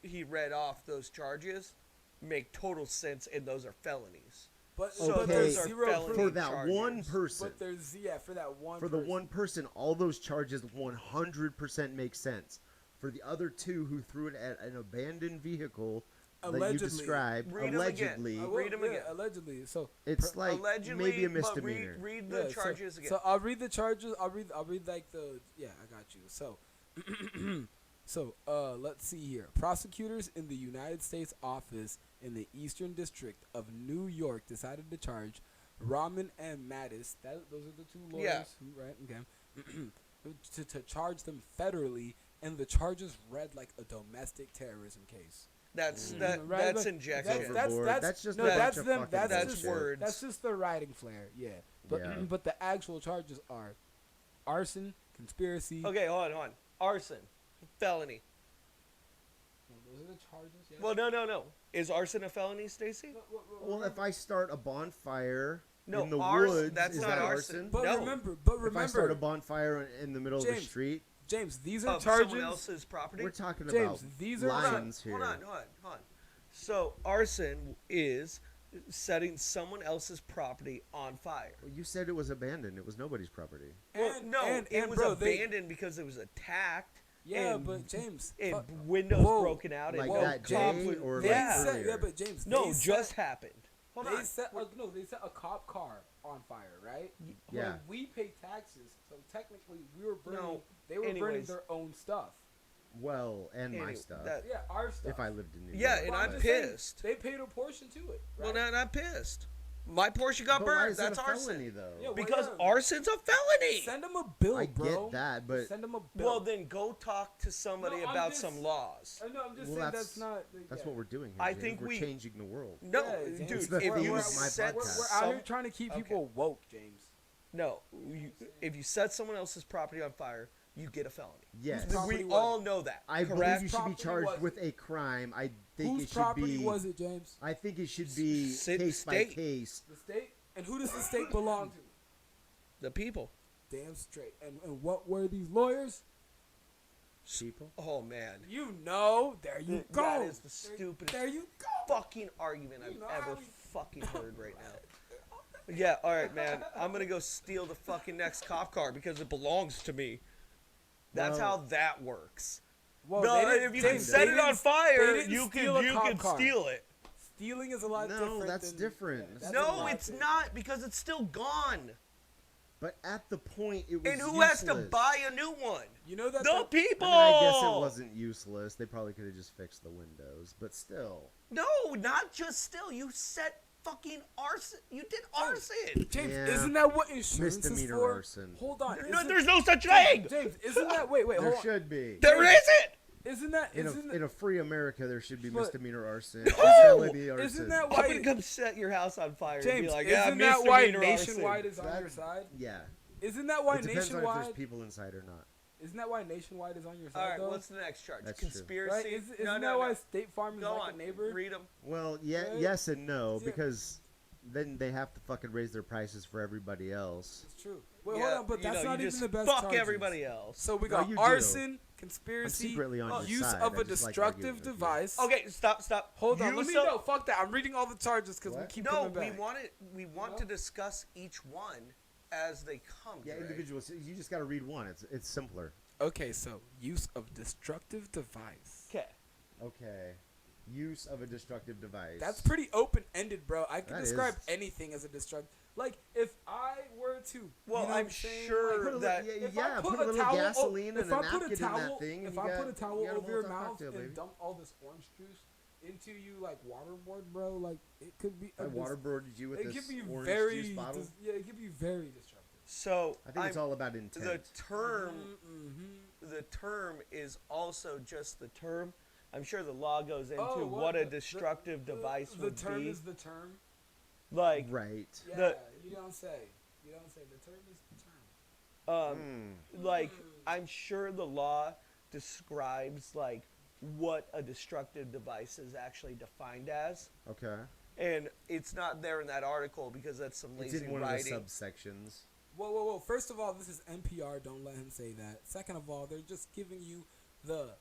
he read off those charges make total sense, and those are felonies. But there's zero for that one person. But there's for that one. For the one person, all those charges 100% make sense. For the other two who threw it at an abandoned vehicle that you described, allegedly. Read them again. Allegedly. So it's like allegedly, maybe a misdemeanor. Read the charges again. So I'll read the charges. I'll read like the I got you. So let's see here. Prosecutors in the United States office in the Eastern District of New York decided to charge Rahman and Mattis. Those are the two lawyers who to charge them federally, and the charges read like a domestic terrorism case. That's injection. That's just them. That's words. That's just the writing flair. Yeah. But the actual charges are arson, conspiracy. Okay, hold on. Arson, felony. Those are the charges. Yeah. Well, no. Is arson a felony, Stacey? Well, if I start a bonfire No, in the arson, woods, that's is not that arson. But No. remember, If I start a bonfire in the middle of the James, street, James, these are Of charges. someone else's property? we're talking James, about these are lions here. Hold on. So arson is setting someone else's property on fire. Well, you said it was abandoned. It was nobody's property. Well, no, it was bro, abandoned because it was attacked. Yeah, and, but James, and fuck- windows Whoa. broken out. Like and that cops day would- or they like yeah. set, earlier? yeah, but James, No, they just set, happened. Hold they on. set they set a cop car on fire, right? Yeah. When we pay taxes, so technically we were burning. No, they were burning anyways. their own stuff. Well, and my Anyway, stuff. that- Yeah, our stuff. If I lived in New Yeah, York. and Well, I'm just saying, pissed. They paid a portion to it. Right? Well, now I'm pissed. My Porsche got But why burned. is That's it a arson. felony, though? Yeah, well, Because yeah. arson's a felony. Send them a bill, I bro. get that, but Send them a bill. Well, then go talk to somebody No, I'm about just- some laws. I know, I'm just Well, saying that's- that's not. that's yeah. what we're doing here. I James. think we're we- changing the world. No, Yeah, James, dude, It's the if theme you of my set podcast. We're out here trying to keep Okay. people woke, James. No, if you set someone else's property on fire, you get a felony. Yes. Whose property We was all it? know that. I believe correct? you should be Property charged was with a crime. I think Whose it should property be. was it, James? I think it should be Sit- case by state. case. The state? And who does the state belong to? The people. Damn straight. And what were these lawyers? People. Oh man, You know. There you go. that is the stupidest There you go. fucking argument I've You know ever how we- fucking heard right now. Yeah, all right, man. I'm gonna go steal the fucking next cop car because it belongs to me. That's Well- how that works. Well, No, they didn't- if you James, can set they it on didn't- fire, they didn't you steal a can cop car. steal it. Stealing is a lot No, different. that's than- different. Yeah, that's a No, lot it's different. not because it's still gone. But at the point, it was And who has to useless. buy a new one? You know that. The people. I mean, I guess it wasn't useless. They probably could have just fixed the windows, but still. No, not just still. You set fucking arson. You did arson. James, Yeah. isn't that what insurance is Misdemeanor for? arson. Hold on. No, isn't- there's no such thing. James, isn't that wait, There hold on. should be. There isn't. Isn't that In a free America, there should be But- misdemeanor arson, No! felony arson. isn't that I'm why gonna come set your house on fire and James, be like, yeah, isn't that why misdemeanor Nationwide arson. is on That- your side? Yeah. Isn't that why It depends on if Nationwide? there's people inside or not. Isn't that why Nationwide is on your side? All right, though? what's the next charge? That's true. Conspiracy. Right? Isn't no, that no, why no. State Farm is Go like on, a neighbor? read them. Well, yeah, Right? yes and no, Yeah. because then they have to fucking raise their prices for everybody else. It's true. Wait, Yeah, hold on, but you that's know, not you even just the best fuck charges. everybody else. So we No, got you do. arson, I'm conspiracy, secretly on your use side. of I a just like destructive arguing with you. device. Okay, stop. Hold on, let Use me of- know. Fuck that. I'm reading all the charges because we What? keep No, coming back. we want No? to discuss each one as they come. Yeah, Dre. individuals. You just got to read one. It's simpler. Okay, so use of destructive device. Okay. Okay. Use of a destructive device. That's pretty open ended, bro. I can That describe is. anything as a destructive. Like if I were to, Well, you know I'm what saying? sure Put a that- little, If I yeah, put put a a little towel- gasoline if and a I put a napkin in towel, that thing. if you I got, put a towel you got over your Molotov mouth cocktail, baby. and dump all this orange juice into you like waterboard, bro, like it could be. I waterboarded you with It this could be orange very. juice bottle. Yeah, it could be very destructive. So I think it's all about intent. the term. Mm-hmm. The term is also just the term. I'm sure the law goes into Oh, what a the- destructive device The would term be. is the term. Like, Right. Yeah, The- you don't say. You don't say. The term is the term. like I'm sure the law describes like what a destructive device is actually defined as, Okay. and it's not there in that article because that's some It's lazy in one writing. of the subsections. Whoa. First of all, this is NPR. Don't let him say that. Second of all, they're just giving you the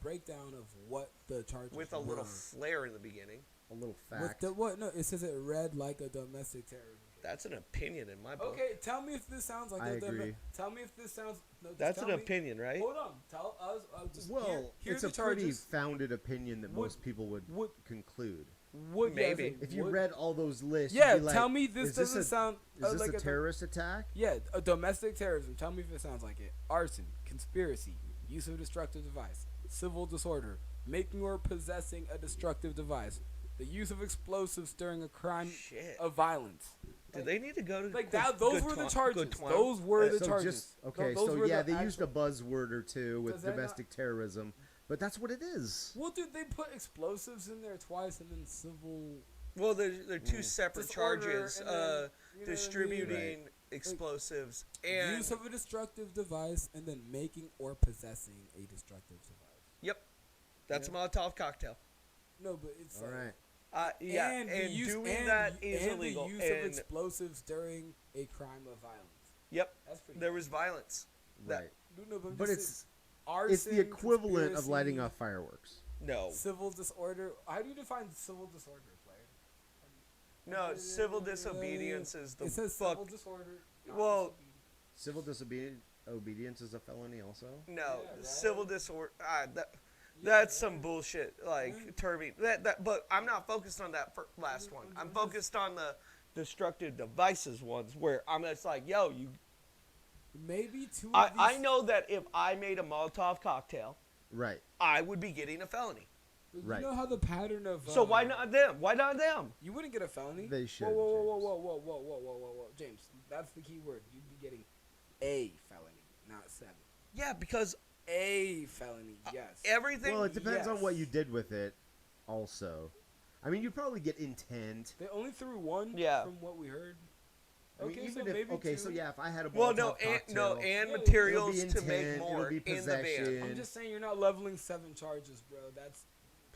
breakdown of what the charges With a were. little flair in the beginning. A little With fact. the what? No, it says it read like a domestic terrorism case. That's an opinion in my book. Okay, tell me if this sounds like I agree. Tell me if this sounds. No, just That's tell an me. opinion, right? Hold on. Tell us. Just Well, here it's the a pretty charges. founded opinion that Would- most people would would- conclude. Would Maybe. If you would- read all those lists, Yeah, you'd be like, tell me this is doesn't sound Is this like a terrorist attack? Yeah, a domestic terrorism. Tell me if it sounds like it. Arson, conspiracy, use of a destructive device, civil disorder, making or possessing a destructive device, the use of explosives during a crime Shit. of violence. Do they need to go to Like Gu- that? Those were the Guantanamo? charges. Those were the So charges. just okay. Those So were yeah, the they used a actual- buzzword or two with Does that not- domestic terrorism, but that's what it is. Well, dude, they put explosives in there twice, and then civil. Well, they're two separate Disorder, charges. and then, you know what I mean? Distributing explosives and use of a destructive device and then making or possessing a destructive device. Yep, that's a Molotov cocktail. No, but it's All like, right. Yeah, and, and the use, doing that is and illegal. the use and of explosives during a crime of violence. yep, That's pretty. there was violence. Right. No, but, I'm But just it's saying, arson, it's the equivalent of lighting conspiracy, off fireworks. No, civil disorder. How do you define civil disorder, player? no, civil disobedience is the It says fuck. civil disorder. not Well, disobedience. Civil disobedience is a felony also? No, Yeah, right. civil disorder. That's right. some bullshit. Like Right. terming that. But I'm not focused on that last one. I'm focused on the destructive devices ones where I'm just like, yo, you. Maybe two. I know that if I made a Molotov cocktail, Right. I would be getting a felony. You Right. know how the pattern of. So why not them? Why not them? You wouldn't get a felony. They should, Whoa, whoa, James. whoa, whoa, whoa, whoa, whoa, whoa, whoa, James. That's the key word. You'd be getting a felony, not 7. Yeah, because A felony, yes. everything. Well, it depends on yes. what you did with it also. I mean, you'd probably get intent. They only threw one. Yeah. From what we heard. I mean, Okay, so even if, maybe okay, two. so yeah, if I had a Molotov well, no, cocktail, and, no, and Yeah, it'll be materials it'll be to make intent, more it'll be in the van. possession. I'm just saying you're not leveling 7 charges, bro. That's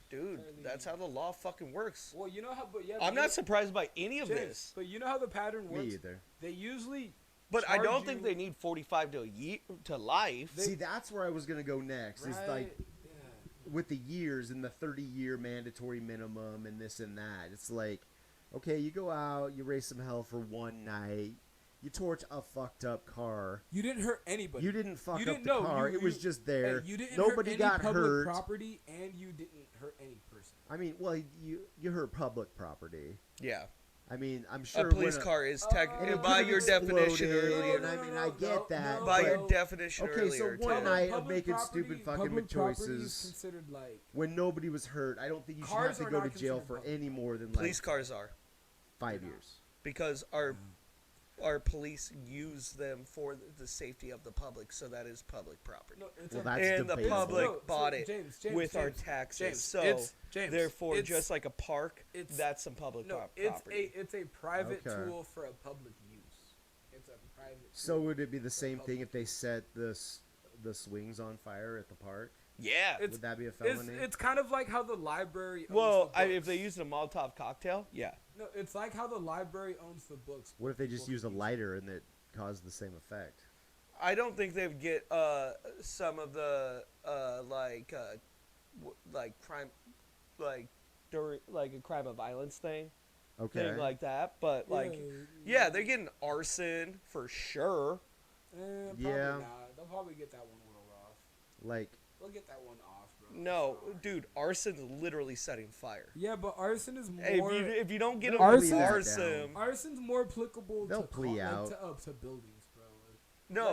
Dude, fairly- that's how the law fucking works. well, you know how, but yeah. I'm but not surprised by any of James, this. But you know how the pattern Me works. either. They usually. But I charge don't think you- they need 45 to life. See, that's where I was gonna go next. Is like Yeah. with the years and the 30-year mandatory minimum and this and that. It's like, okay, you go out, you raise some hell for one night, you torch a fucked up car. You didn't hurt anybody. You didn't fuck You up didn't the know, car. you- It was you- just there. Hey, you didn't Nobody hurt got any public hurt. property, and you didn't hurt any person. I mean, well, you hurt public property. Yeah. I mean, I'm A sure police when car is and technically, it by could've your definition exploded, earlier. and I mean, I get that. By but your definition okay, so earlier, one too. night of Public making property- stupid fucking public property is choices considered like when nobody was hurt, I don't think you should Cars have are to go not to jail considered for public. any more than Police like cars are. 5 years. Because our police use them for the safety of the public, so that is public property. no, it's Well, a, that's and the debatable. public No, so bought it James, with our James, taxes. James, So it's- James, therefore, it's- just like a park, it's- that's some public no, property. it's a private Okay. tool for a public use. It's a private. So tool would it be the for same public thing if they set the swings on fire at the park? Yeah. It's- Would that be a It's, felony? it's kind of like how the library owns Well, the books. if they used a Molotov cocktail, yeah. No, it's like how the library owns the books. What if they just People use a can lighter and it caused the same effect? I don't think they'd get some of the like crime, like during like a crime of violence thing Okay. like that. But like, yeah, they're getting arson for sure. Probably Yeah. not. They'll probably get that one a little off. Like, They'll get that one off, bro. No, Sure. dude, arson's literally setting fire. Yeah, but arson is more. Hey, if you don't get They'll them plea with that arson, Arson's more applicable They'll to plea out. to buildings, bro.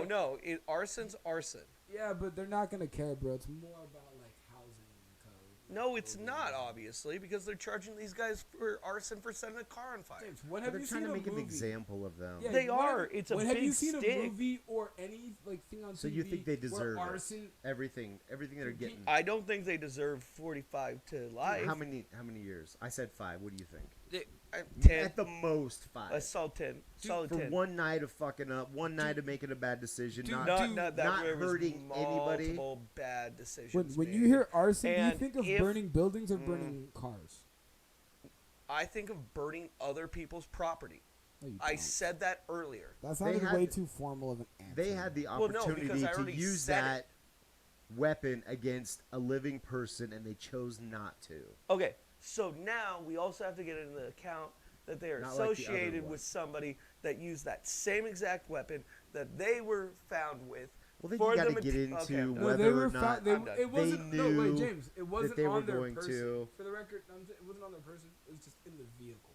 no, arson's arson. Yeah, but they're not gonna care, bro. It's more about like housing code. No, it's not, obviously, because they're charging these guys for arson for setting a car on fire. James, when but have they're you trying seen to a make movie? an example of them. Yeah, They when are. have- It's a when have you big seen stick. a movie or any like thing on TV? So you think they deserve where it? arson? Everything they're getting. I don't think they deserve 45 to life. How many years? I said 5. What do you think? 10. At the most 5. A solid 10. Solid For 10. one night of fucking up, one night of making a bad decision, Dude, not not that not there was hurting anybody. multiple bad decisions. When you made. hear arson, do you And think of if- burning buildings or burning cars? I think of burning other people's property. No, you I don't. said that earlier. That They sounded had- way too formal of an answer. They had the Well, no, opportunity because I to already use said that weapon against a living person, and they chose not to. Okay, so now we also have to get into account that they are Not like the other associated one. with somebody that used that same exact weapon that they were found with. Well, then for you got the to get mate- into okay, I'm done. No, they whether were or not they, I'm done. it wasn't. No, knew wait, James. It wasn't they were on their going person. to- For the record, it wasn't on their person. It was just in the vehicle.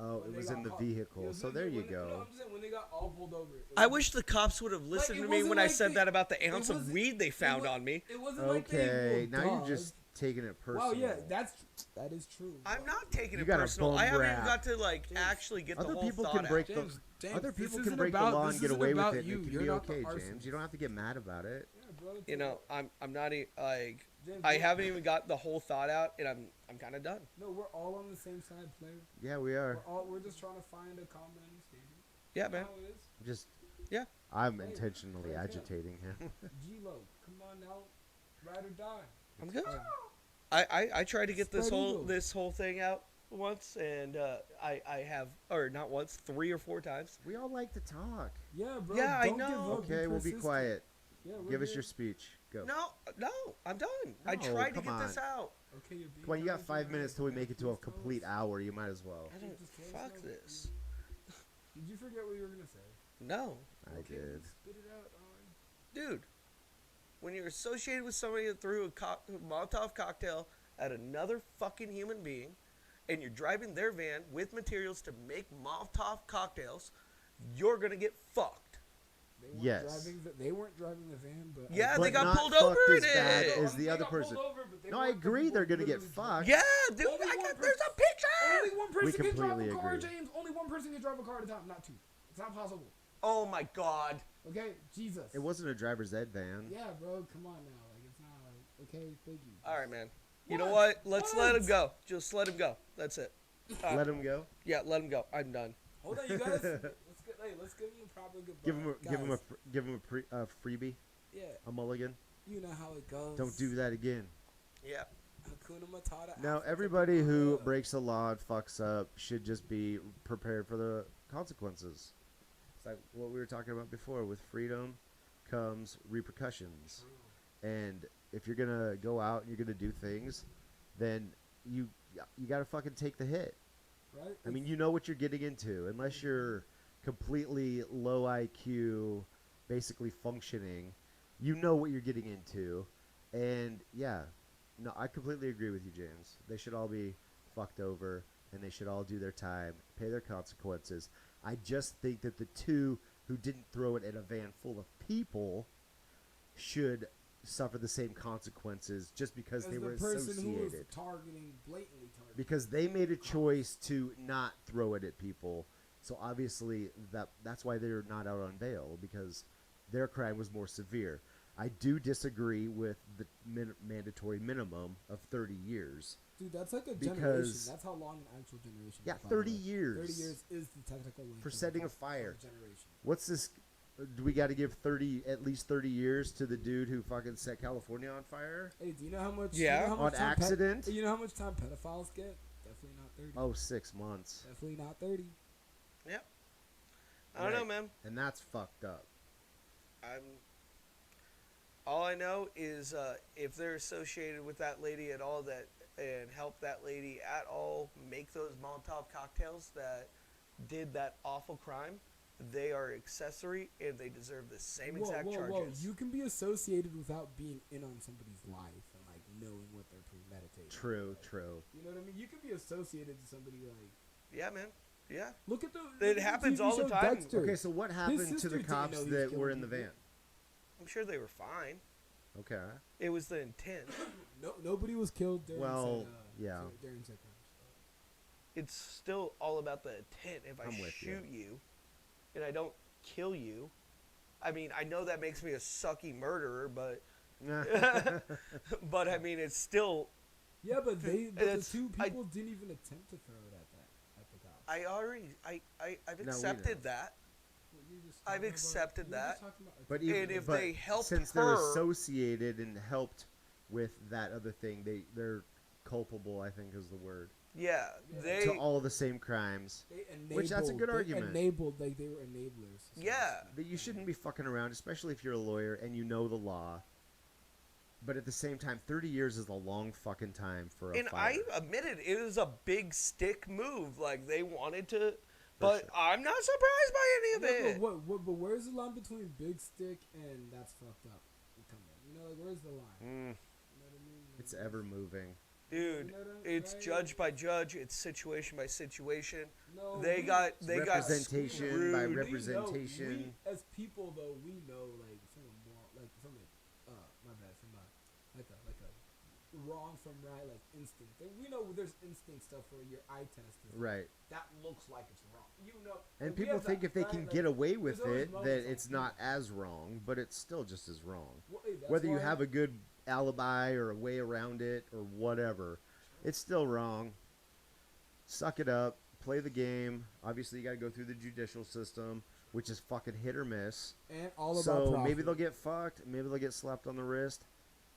Oh, When it they was got in the caught. vehicle. Yeah, So when there they- you when they- No, go. I'm just saying when they got all pulled over. I wish the cops would have listened it to me wasn't when I like said they- that about the it ounce of wasn't- weed they found wa- on me. It wasn't like they Okay, will now you're dodge. just taking it personal. Wow, yeah, that is true. I'm not taking You it got a personal. bum I haven't rap. even got to like James, actually get the Other whole people thought can break out. the James, other this people can isn't break about- the law this and get isn't away with about it. And you. it can You're be not the okay, arsonist. James. You don't have to get mad about it. Yeah, bro, it's You know, okay. I'm not like James, I haven't even got the whole thought out, and I'm kind of done. No, we're all on the same side, player. Yeah, we are. We're just trying to find a common understanding. Yeah, man. How it is. Just. Yeah. I'm Hey, intentionally hey, agitating him. G-Lo, come on now, ride or die. I'm good. Um, I tried to get Spread eagle. this whole thing out once, and I have, or not once, 3 or 4 times. We all like to talk. Yeah, bro. Yeah, I don't give know. up. Okay, we'll be persistent. quiet. Yeah, we're Give us here. your speech. Go. No, I'm done. I No, tried to come get this on. out. Okay, you're being Come on, you got kind 5 to minutes us. till we make it to a Please tell complete us. hour. You might as well. I don't. Just tell us Fuck now. this. Did you forget what you were gonna say? No, I Okay, did. Spit it out, on. dude. When you're associated with somebody that threw a Molotov cocktail at another fucking human being, and you're driving their van with materials to make Molotov cocktails, you're gonna get fucked. They weren't Yes. they weren't driving the van, but Yeah, But they got not pulled fucked over as in bad it. as the other person. No, I agree they're gonna get fucked. Yeah, dude, Only one there's a picture. Only one person can drive completely a car, agree. James. Only one person can drive a car at a time, not 2. It's not possible. Oh my god. Okay, Jesus. It wasn't a driver's ed van. Yeah, bro. Come on now. Like it's not like okay. Thank you. All right, man. You know what? Let's let him go. Just let him go. That's it. Let him go. Yeah, let him go. I'm done. Hold on, you guys. Let's give him a proper goodbye. Give him a freebie, Yeah, a mulligan. you know how it goes. Don't do that again. Yeah. Hakuna Matata. Now, Africa, everybody who Africa. breaks the law and fucks up should just be prepared for the consequences. It's like what we were talking about before. With freedom comes repercussions. And if you're going to go out and you're going to do things, then you got to fucking take the hit. Right? I mean, you know what you're getting into. Unless you're completely low IQ, basically functioning, you know what you're getting into. And, yeah, no, I completely agree with you, James. They should all be fucked over, and they should all do their time, pay their consequences. I just think that the 2 who didn't throw it in a van full of people should suffer the same consequences just because as they were the person who was associated. blatantly targeting. Because they made a choice to not throw it at people. So obviously that's why they're not out on bail, because their crime was more severe. I do disagree with the mandatory minimum of 30 years. Dude, that's like a Because- generation. That's how long an actual generation Yeah, is. by the 30 way. years. 30 years is the technical length For of setting a of fire. generation. What's this? Do we got to give at least 30 years to the dude who fucking set California on fire? Hey, do you know how much? Yeah. You know how much On time accident? you know how much time pedophiles get? Definitely not 30. Oh, 6 months. Definitely not 30. I don't know, Right. man. And that's fucked up. All I know is if they're associated with that lady at all, and help that lady at all make those Molotov cocktails that did that awful crime, they are accessory and they deserve the same exact charges. You can be associated without being in on somebody's life and like knowing what they're premeditating. True, Like, true. You know what I mean? You can be associated to somebody like. Yeah, man. Yeah. Look at the. It look at happens TV all the show time. Dexter. Okay, so what happened to sister the didn't cops know he was that were killing in the people. van? I'm sure they were fine. Okay. It was the intent. Nobody was killed during Well, said, yeah. during said crime. It's still all about the intent. If I I'm with you. shoot you and I don't kill you, I mean, I know that makes me a sucky murderer, but but I mean, it's still. Yeah, but the It's- 2 I- people didn't even attempt to throw it at the cops. I've No, we accepted know. that. What you just I've talking accepted you were just that. talking about- But And if they helped since they're her- associated and helped with that other thing, they're culpable, I think is the word, Yeah, Yeah. they. to all the same crimes. They enabled, Which that's a good they argument. Enabled, like they were enablers. so to Yeah. speak. But you shouldn't be fucking around, especially if you're a lawyer and you know the law. But at the same time, 30 years is a long fucking time for a And fire. I admitted it was a big stick move. Like they wanted to, but sure. I'm not surprised by any of Yeah, it. but where's the line between big stick and that's fucked up? You know, like where's the line? You know what I mean? Like, It's ever moving. Dude, You know what I- it's right? judge by judge. It's situation by situation. No, They got Representation screwed. by We know- representation. we, as people, though, we know, like, from a moral, like, from a, my bad, from a, like a wrong from right, like, instinct. We know there's instinct stuff where your eye test is, like, Right. that looks like it's wrong. You know. And we people have think that, if they right? can Like, get away with there's always it, that moments like it's that. not as wrong, but it's still just as wrong. Well, hey, that's Whether you why- have a good alibi or a way around it or whatever, it's still wrong. Suck it up, play the game. Obviously, you got to go through the judicial system, which is fucking hit or miss. And all about So profit. maybe they'll get fucked. Maybe they'll get slapped on the wrist.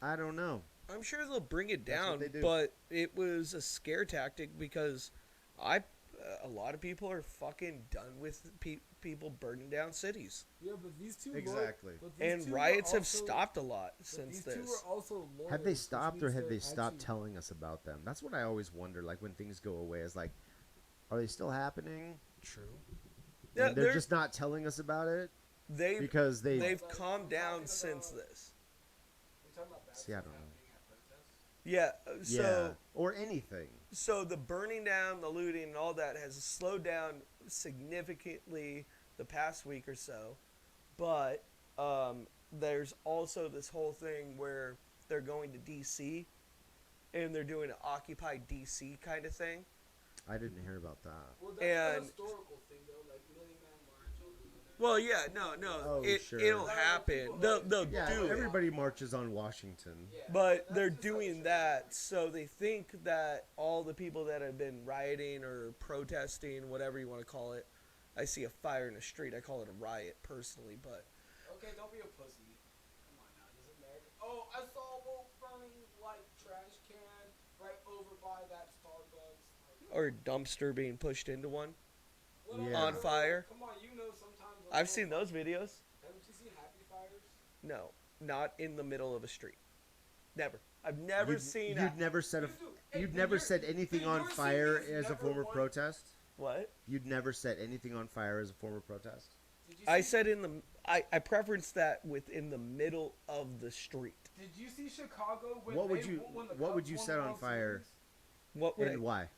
I don't know. I'm sure they'll bring it That's what down, they do. but it was a scare tactic because a lot of people are fucking done with people burning down cities, Yeah, but these two Exactly. and riots have stopped a lot since these two this. were also lawyers, Have they which stopped or means have they they're stopped actually- telling us about them? That's what I always wonder. Like when things go away, is like, are they still happening? True. And Yeah, they're just not telling us about it because they've calmed down since this. We're talking about bad See, I stuff don't know. happening at protests. Yeah. yeah, or anything. So the burning down, the looting, and all that has slowed down significantly the past week or so. But there's also this whole thing where they're going to D.C. and they're doing an Occupy D.C. kind of thing. I didn't hear about that. Well, that's a And- historical thing, though, like Million Man March over there. Well, yeah, no, Oh, sure. it'll happen. They'll Yeah, do it. everybody marches on Washington. Yeah, But that's they're just like doing shit. that, so they think that all the people that have been rioting or protesting, whatever you want to call it, I see a fire in the street. I call it a riot personally, but Okay, don't be a pussy. Come on now, this is America. Oh, I saw a wolf burning like trash can right over by that Starbucks. Like, or dumpster being pushed into one. whatever. Yeah. On fire. Come on, you know sometimes. I've seen those videos. Haven't you seen Happy Fires? No, not in the middle of a street. Never. I've never seen You'd never set you'd never set anything on fire as a form of protest. what? You'd never set anything on fire as a form of protest. Did you I see, said I preferenced that within the middle of the street. Did you see Chicago when What would they you when the What would Cubs you won set the on World fire? Series? What would And why?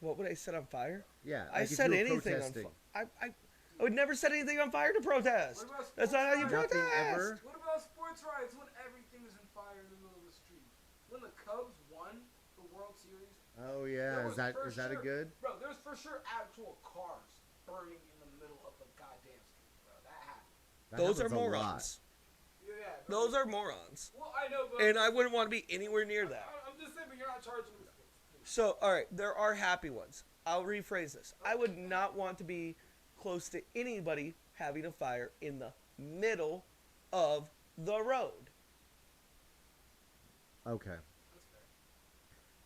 what would I set on fire? Yeah, I like if set you were anything on protesting. fire. I would never set anything on fire to protest. What about That's not how you sports protest. Nothing ever. What about sports riots when everything is in fire in the middle of the street? When the Cubs won the World Series, Oh there yeah, was for is that a sure- good? Bro, there's for sure actual cars burning in the middle of the goddamn street, bro. That happened. That Those are happens a lot. morons. Yeah, bro. Those are morons. Well, I know, but And I wouldn't want to be anywhere near that. I'm just saying, but you're not charging me. So, all right, there are happy ones. I'll rephrase this. I would not want to be close to anybody having a fire in the middle of the road. Okay. That's fair.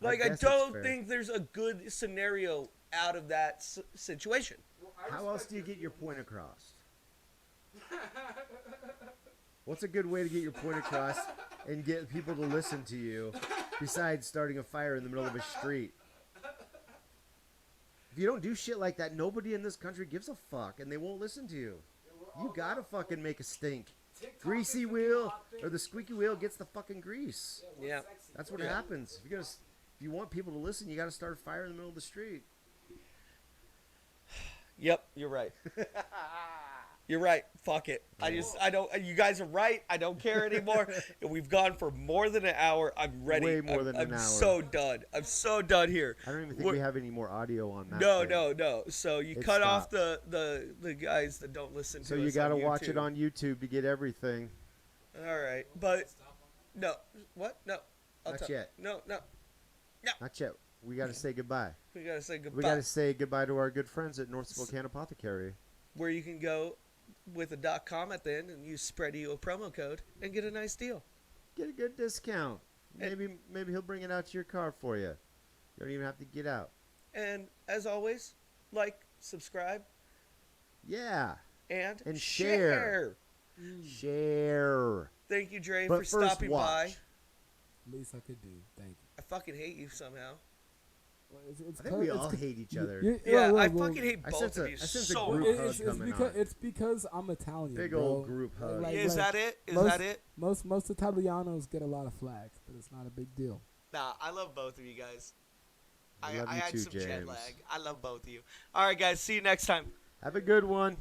Like, I guess it's don't fair. think there's a good scenario out of that situation. Well, I How else respect do you your get your feelings. point across? What's a good way to get your point across and get people to listen to you besides starting a fire in the middle of a street? If you don't do shit like that, nobody in this country gives a fuck and they won't listen to you. You gotta fucking make a stink. TikTok Greasy is the wheel hot thing. or the squeaky wheel gets the fucking grease. what's Yeah. sexy? That's what Yeah. happens. If you want people to listen, you gotta start a fire in the middle of the street. Yep, you're right. You're right. Fuck it. I don't. You guys are right. I don't care anymore. We've gone for more than an hour. I'm ready. Way more I'm, than I'm an hour. so done. I'm so done here. I don't even think We're- we have any more audio on that. No, thing. no. So you It cut off stopped. the guys that don't listen to So us. you gotta on watch it YouTube. on YouTube to get everything. All right, but no. What? No. Not yet. No. Not yet. We gotta say goodbye. We gotta say goodbye. We gotta say goodbye to our good friends at North Spokane Apothecary. Where you can go with a .com at the end and use Spreadio promo code and get a nice deal. Get a good discount. And- Maybe he'll bring it out to your car for you. You don't even have to get out. And as always, like, subscribe, Yeah. and And share. Share. Thank you, Dre, But for first stopping watch. by. Least I could do. Thank you. I fucking hate you somehow. Well, it's I think we all hate each other. Yeah, I well, fucking hate I both sense of a- you I sense a so group much. hug it's coming because on. it's because I'm Italian. Big bro. old group hug. Is that it? Is most- that it? Most Italianos get a lot of flack, but it's not a big deal. Nah, I love both of you guys. I I love you had too, some jet James. lag. I love both of you. All right, guys. See you next time. Have a good one.